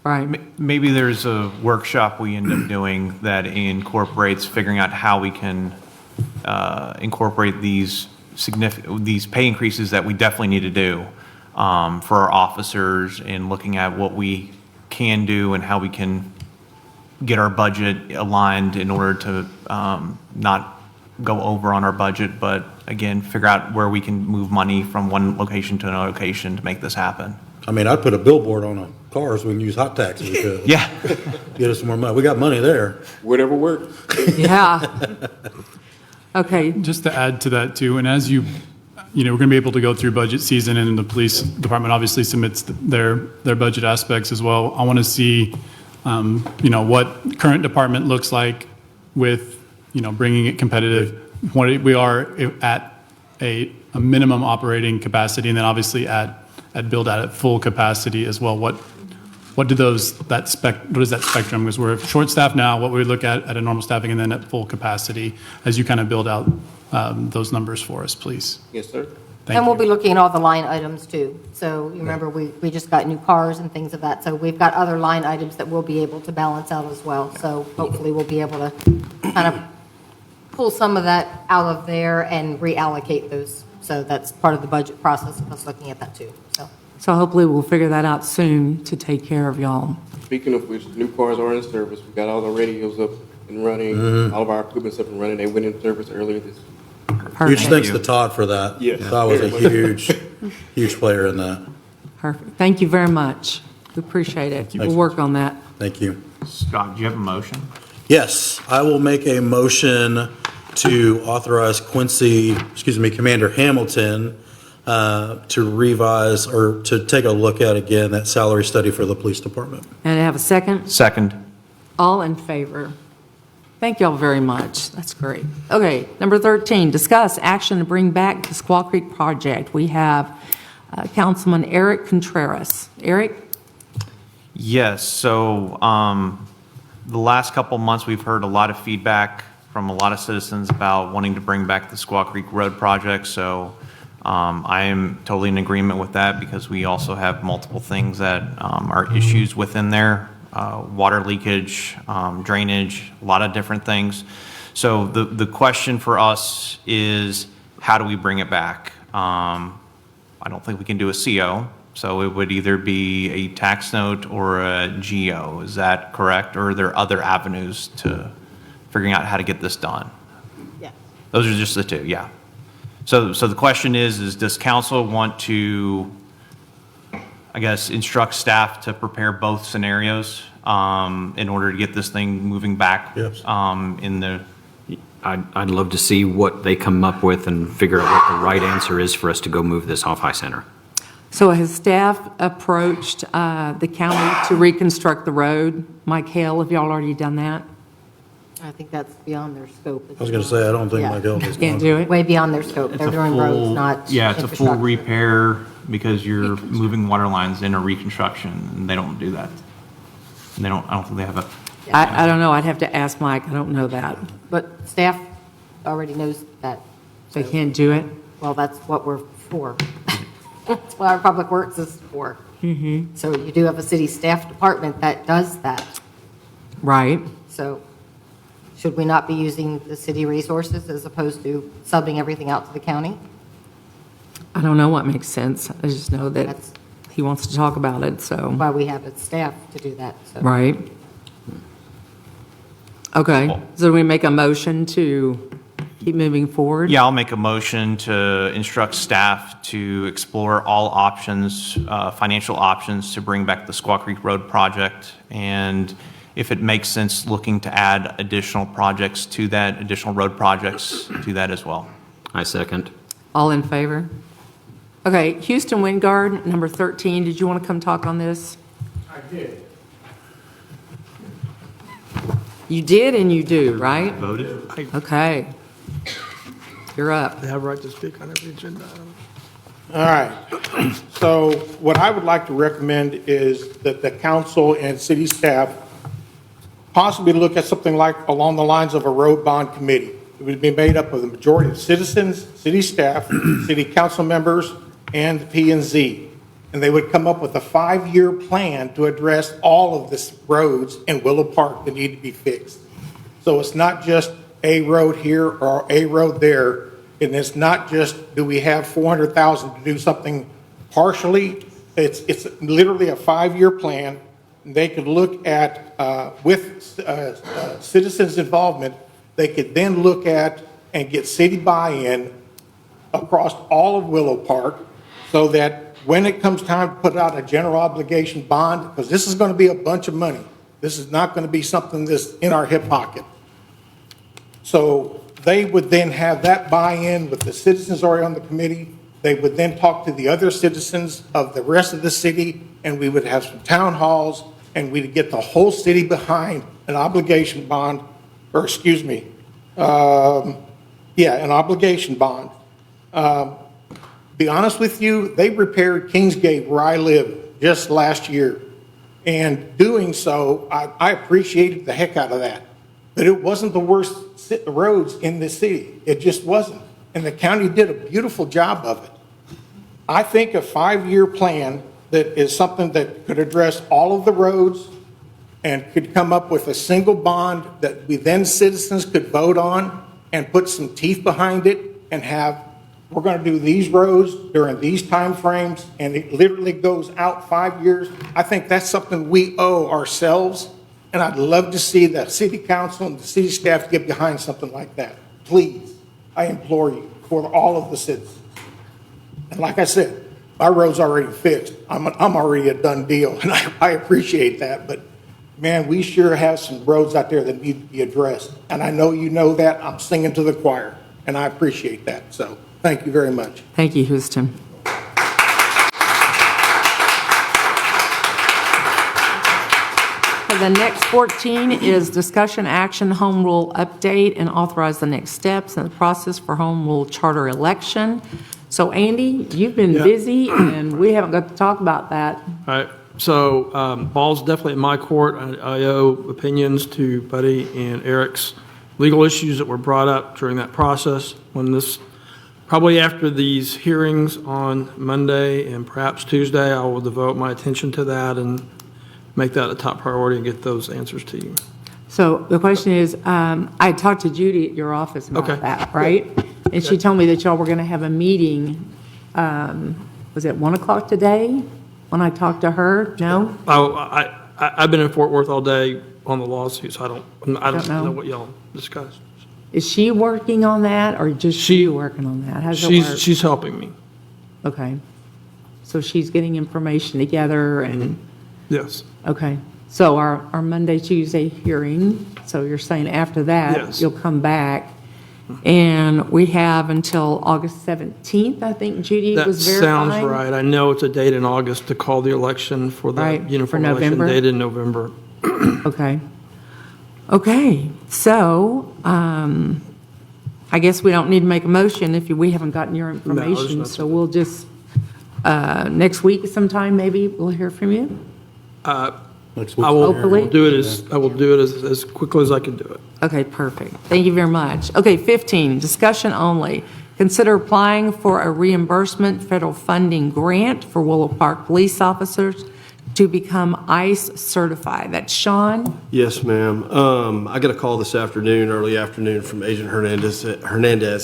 Right. Maybe there's a workshop we end up doing that incorporates figuring out how we can incorporate these pay increases that we definitely need to do for our officers, and looking at what we can do and how we can get our budget aligned in order to not go over on our budget, but again, figure out where we can move money from one location to another location to make this happen. I mean, I'd put a billboard on a car so we can use hot taxi. Yeah. Get us some more money. We got money there. Whatever works. Yeah. Okay. Just to add to that too, and as we're going to be able to go through budget season, and the police department obviously submits their budget aspects as well. I want to see, what current department looks like with, bringing it competitive. What we are at a minimum operating capacity, and then obviously at build out at full capacity as well. What does that spectrum? Because we're short staffed now. What we look at a normal staffing, and then at full capacity, as you kind of build out those numbers for us, please. Yes, sir. And we'll be looking at all the line items too. So you remember, we just got new cars and things of that. So we've got other line items that we'll be able to balance out as well. So hopefully we'll be able to kind of pull some of that out of there and reallocate those. So that's part of the budget process of us looking at that too, so. So hopefully we'll figure that out soon to take care of y'all. Speaking of which, new cars are in service. We got all the radios up and running. All of our equipment's up and running. They went in service earlier this week. Huge thanks to Todd for that. Yes. Todd was a huge player in that. Perfect. Thank you very much. We appreciate it. We'll work on that. Thank you. Scott, do you have a motion? Yes, I will make a motion to authorize Commander Hamilton to revise or to take a look at again that salary study for the police department. And I have a second? Second. All in favor? Thank y'all very much. That's great. Okay, number 13, discuss action to bring back the Squaw Creek project. We have Councilman Eric Contreras. Eric? Yes, so the last couple months, we've heard a lot of feedback from a lot of citizens about wanting to bring back the Squaw Creek Road project. So I am totally in agreement with that, because we also have multiple things that are issues within there. Water leakage, drainage, a lot of different things. So the question for us is, how do we bring it back? I don't think we can do a CO, so it would either be a tax note or a GO. Is that correct? Or are there other avenues to figuring out how to get this done? Yeah. Those are just the two, yeah. So the question is does council want to, I guess, instruct staff to prepare both scenarios in order to get this thing moving back? Yes. I'd love to see what they come up with and figure out what the right answer is for us to go move this off High Center. So has staff approached the county to reconstruct the road? Mike Hale, have y'all already done that? I think that's beyond their scope. I was going to say, I don't think Yeah. Mike Ellis is Can't do it? Way beyond their scope. It's They're a doing roads, not Yeah, it's a full infrastructure. repair, because you're moving water lines in a reconstruction, and they don't do that. And I don't think they have a. I don't know. I'd have to ask Mike. I don't know that. But staff already knows that. They can't do it? Well, that's what we're for. That's what our public works is for. Mm-hmm. So you do have a city staff department that does that. Right. So should we not be using the city resources as opposed to subbing everything out to the county? I don't know what makes sense. I just know that That's he wants to talk about it, so. why we have a staff to do that. So. Right. Okay, so we make a motion to keep moving forward? Yeah, I'll make a motion to instruct staff to explore all options, financial options to bring back the Squaw Creek Road project. And if it makes sense, looking to add additional projects to that, additional road projects to that as well. I second. All in favor? Okay, Houston Wingard, number 13, did you want to come talk on this? I did. You did and you do, right? Voted. Okay. You're up. They have a right to speak on every agenda item. All right. So what I would like to recommend is that the council and city staff possibly look at something like along the lines of a road bond committee. It would be made up of the majority of citizens, city staff, city council members, and the P&Z. And they would come up with a 5-year plan to address all of the roads in Willow Park that need to be fixed. So it's not just a road here or a road there, and it's not just, do we have 400,000 to do something partially? It's literally a 5-year plan. They could look at, with citizens' involvement, they could then look at and get city buy-in across all of Willow Park so that when it comes time to put out a general obligation bond, because this is going to be a bunch of money. This is not going to be something that's in our hip pocket. So they would then have that buy-in with the citizens already on the committee. They would then talk to the other citizens of the rest of the city, and we would have some town halls, and we'd get the whole city behind an obligation bond, or excuse me, an obligation bond. Be honest with you, they repaired Kingsgate where I live just last year. And doing so, I appreciated the heck out of that. But it wasn't the worst roads in the city. It just wasn't. And the county did a beautiful job of it. I think a 5-year plan that is something that could address all of the roads and could come up with a single bond that we then citizens could vote on and put some teeth behind it and have, we're going to do these roads during these time frames, and it literally goes out 5 years. I think that's something we owe ourselves. And I'd love to see the city council and the city staff get behind something like that. Please, I implore you, for all of the citizens. And like I said, my road's already fixed. I'm already a done deal, and I appreciate that. But man, we sure have some roads out there that need to be addressed. And I know you know that. I'm singing to the choir, and I appreciate that. So thank you very much. Thank you, Houston. The next 14 is discussion action home rule update and authorize the next steps in the process for home rule charter election. So Andy, you've been busy and we haven't got to talk about that. All right, so ball's definitely in my court. I owe opinions to Buddy and Eric's legal issues that were brought up during that process. When this, probably after these hearings on Monday and perhaps Tuesday, I will devote my attention to that and make that a top priority and get those answers to you. So the question is, I talked to Judy at your office about that, right? And she told me that y'all were going to have a meeting, was it 1 o'clock today when I talked to her? No? Oh, I've been in Fort Worth all day on the lawsuit, so I don't know what y'all discussed. Is she working on that or just she working on that? How does it work? She's helping me. Okay. So she's getting information together and... Yes. Okay. So our Monday, Tuesday hearing, so you're saying after that, Yes. you'll come back. And we have until August 17th, I think Judy was That verifying. sounds right. I know it's a date in August to call the election for the Right, uniform for election November? date in November. Okay. Okay, so I guess we don't need to make a motion if we haven't gotten your information. not So we'll just, next week sometime, maybe we'll hear from you? Next I will Hopefully. do it as quickly as I can do it. Okay, perfect. Thank you very much. Okay, 15, discussion only. Consider applying for a reimbursement federal funding grant for Willow Park police officers to become ICE certified. That's Sean? Yes, ma'am. I got a call this afternoon, early afternoon, from Agent Hernandez.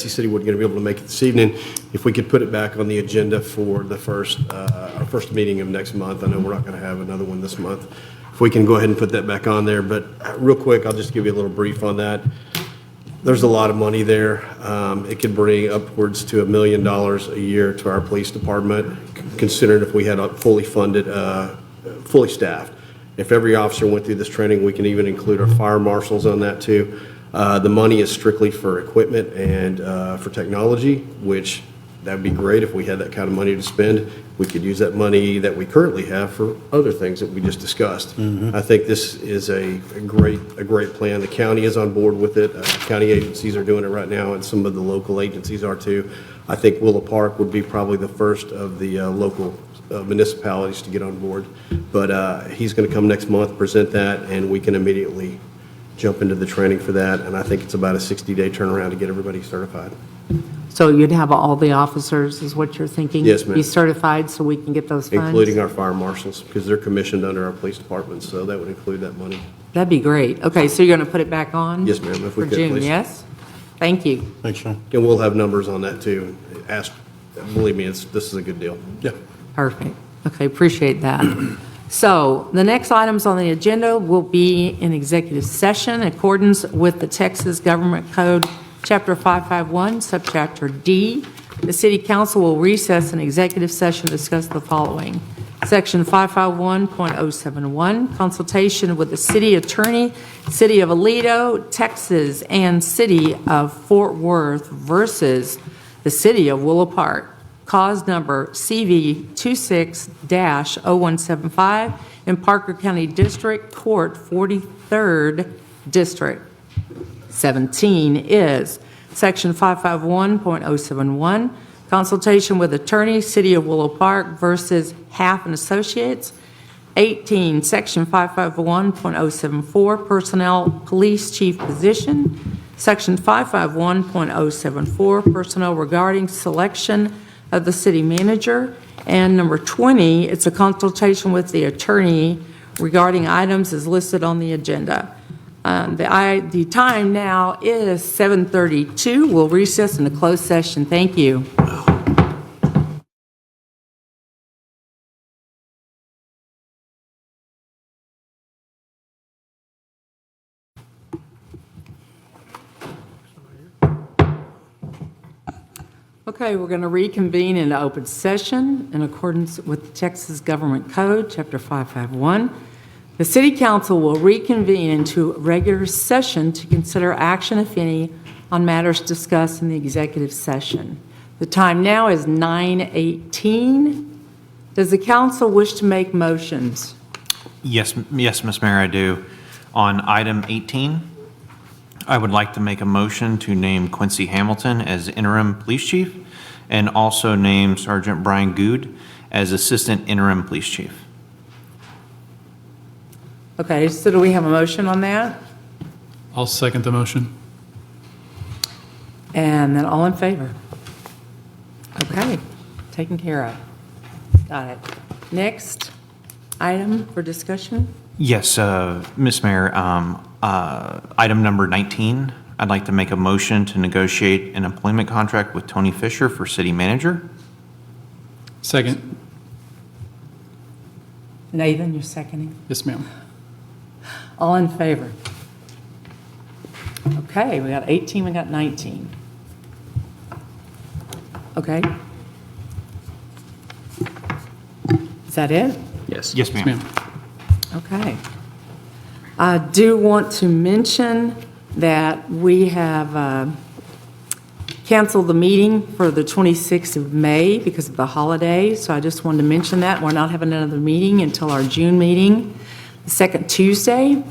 He said he wasn't going to be able to make it this evening. If we could put it back on the agenda for the our first meeting of next month. I know we're not going to have another one this month if we can go ahead and put that back on there. But real quick, I'll just give you a little brief on that. There's a lot of money there. It could bring upwards to $1 million a year to our police department, considering if we had a fully funded, fully staffed. If every officer went through this training, we can even include our fire marshals on that too. The money is strictly for equipment and for technology, which that'd be great if we had that kind of money to spend. We could use that money that we currently have for other things that we just discussed. I think this is a great plan. The county is on board with it. County agencies are doing it right now, and some of the local agencies are too. I think Willow Park would be probably the first of the local municipalities to get on board. But he's going to come next month, present that, and we can immediately jump into the training for that. And I think it's about a 60-day turnaround to get everybody certified. So you'd have all the officers, is what you're thinking? Yes, ma'am. Be certified so we can get those funds? Including our fire marshals, because they're commissioned under our police department, so that would include that money. That'd be great. Okay, so you're going to put it back on? Yes, ma'am, if we For could, June, please. yes? Thank you. Thanks, Sean. And we'll have numbers on that too. Believe me, this is a good deal. Yeah. Perfect. Okay, appreciate that. So the next items on the agenda will be in executive session in accordance with the Texas Government Code, Chapter 551, Subchapter D. The City Council will recess an executive session to discuss the following. Section 551.071, consultation with the city attorney, City of Aledo, Texas, and City of Fort Worth versus the City of Willow Park. Cause number CV26-0175 in Parker County District Court, 43rd District. 17 is Section 551.071, consultation with attorney, City of Willow Park versus Half and Associates. 18, Section 551.074, personnel, police chief position. Section 551.074, personnel regarding selection of the city manager. And number 20, it's a consultation with the attorney regarding items as listed on the agenda. The time now is 7:32. We'll recess into closed session. Thank you. Okay, we're going to reconvene in open session in accordance with the Texas Government Code, Chapter 551. The City Council will reconvene into regular session to consider action, if any, on matters discussed in the executive session. The time now is 9:18. Does the council wish to make motions? Yes, Ms. Mayor, I do. On item 18, I would like to make a motion to name Quincy Hamilton as interim police chief and also name Sergeant Brian Good as assistant interim police chief. Okay, so do we have a motion on that? I'll second the motion. And then all in favor? Okay, taken care of. Got it. Next item for discussion? Yes, Ms. Mayor, item number 19, I'd like to make a motion to negotiate an employment contract with Tony Fisher for city manager. Second. Nathan, you're seconding? Yes, ma'am. All in favor? Okay, we got 18, we got 19. Okay. Is that it? Yes. Yes, ma'am. Okay. I do want to mention that we have canceled the meeting for the 26th of May because of the holiday, so I just wanted to mention that. We're not having another meeting until our June meeting, the second Tuesday.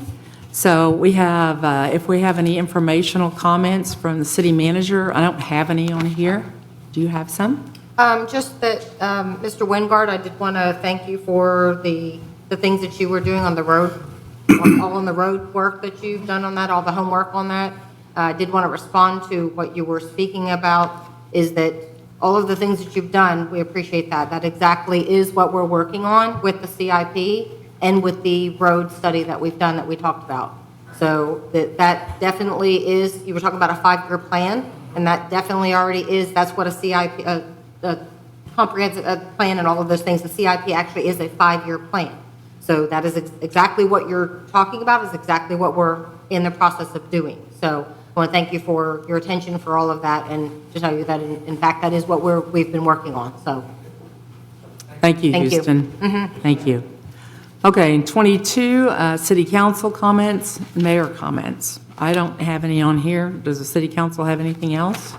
So we have, if we have any informational comments from the city manager, I don't have any on here. Do you have some? Just that, Mr. Wingard, I did want to thank you for the things that you were doing on the road, all on the road work that you've done on that, all the homework on that. I did want to respond to what you were speaking about, is that all of the things that you've done, we appreciate that. That exactly is what we're working on with the CIP and with the road study that we've done that we talked about. So that definitely is, you were talking about a 5-year plan, and that definitely already is, that's what a CIP, a comprehensive plan and all of those things, the CIP actually is a 5-year plan. So that is exactly what you're talking about, is exactly what we're in the process of doing. So I want to thank you for your attention for all of that, and to tell you that, in fact, that is what we've been working on, so. Thank you, Thank you. Houston. Mhm. Thank you. Okay, and 22, city council comments, mayor comments. I don't have any on here. Does the city council have anything else?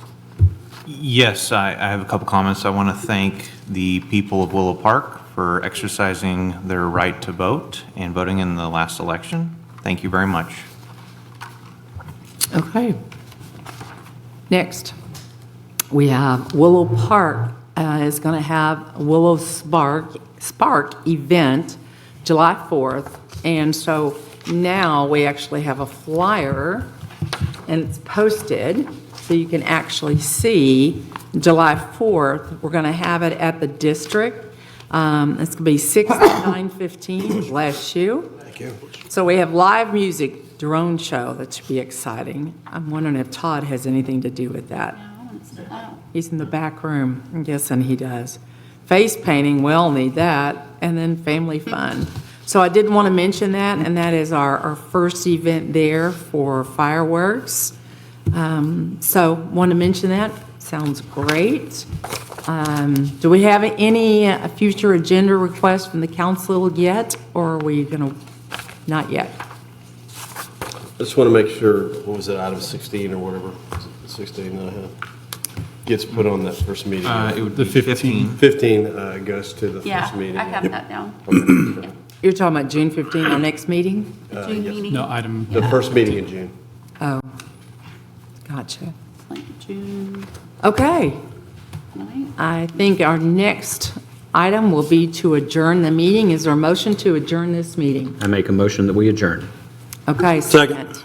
Yes, I have a couple comments. I want to thank the people of Willow Park for exercising their right to vote and voting in the last election. Thank you very much. Okay. Next, we have Willow Park is going to have Willow Spark event July 4th. And so now we actually have a flyer, and it's posted, so you can actually see July 4th. We're going to have it at the district. It's going to be 6 to 9:15. Bless you. Thank you. So we have live music, drone show. That should be exciting. I'm wondering if Todd has anything to do with that. He's in the back room. I'm guessing he does. Face painting, we all need that. And then family fun. So I did want to mention that, and that is our first event there for fireworks. So want to mention that. Sounds great. Do we have any future agenda requests from the council yet, or are we going to, not yet? I just want to make sure, what was it, item 16 or whatever, 16, gets put on that first meeting. It would be 15. 15 goes to the Yeah, first meeting. I have that down. You're talking about June 15th, our next meeting? June meeting. No, item. The first meeting in June. Oh, gotcha. June Okay. 9th. I think our next item will be to adjourn the meeting. Is there a motion to adjourn this meeting? I make a motion that we adjourn. Okay, Second.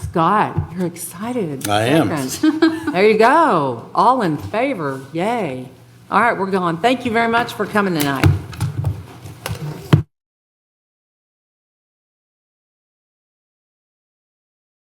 Scott, you're excited. I am. Second. There you go. All in favor, yay. All right, we're gone. Thank you very much for coming tonight.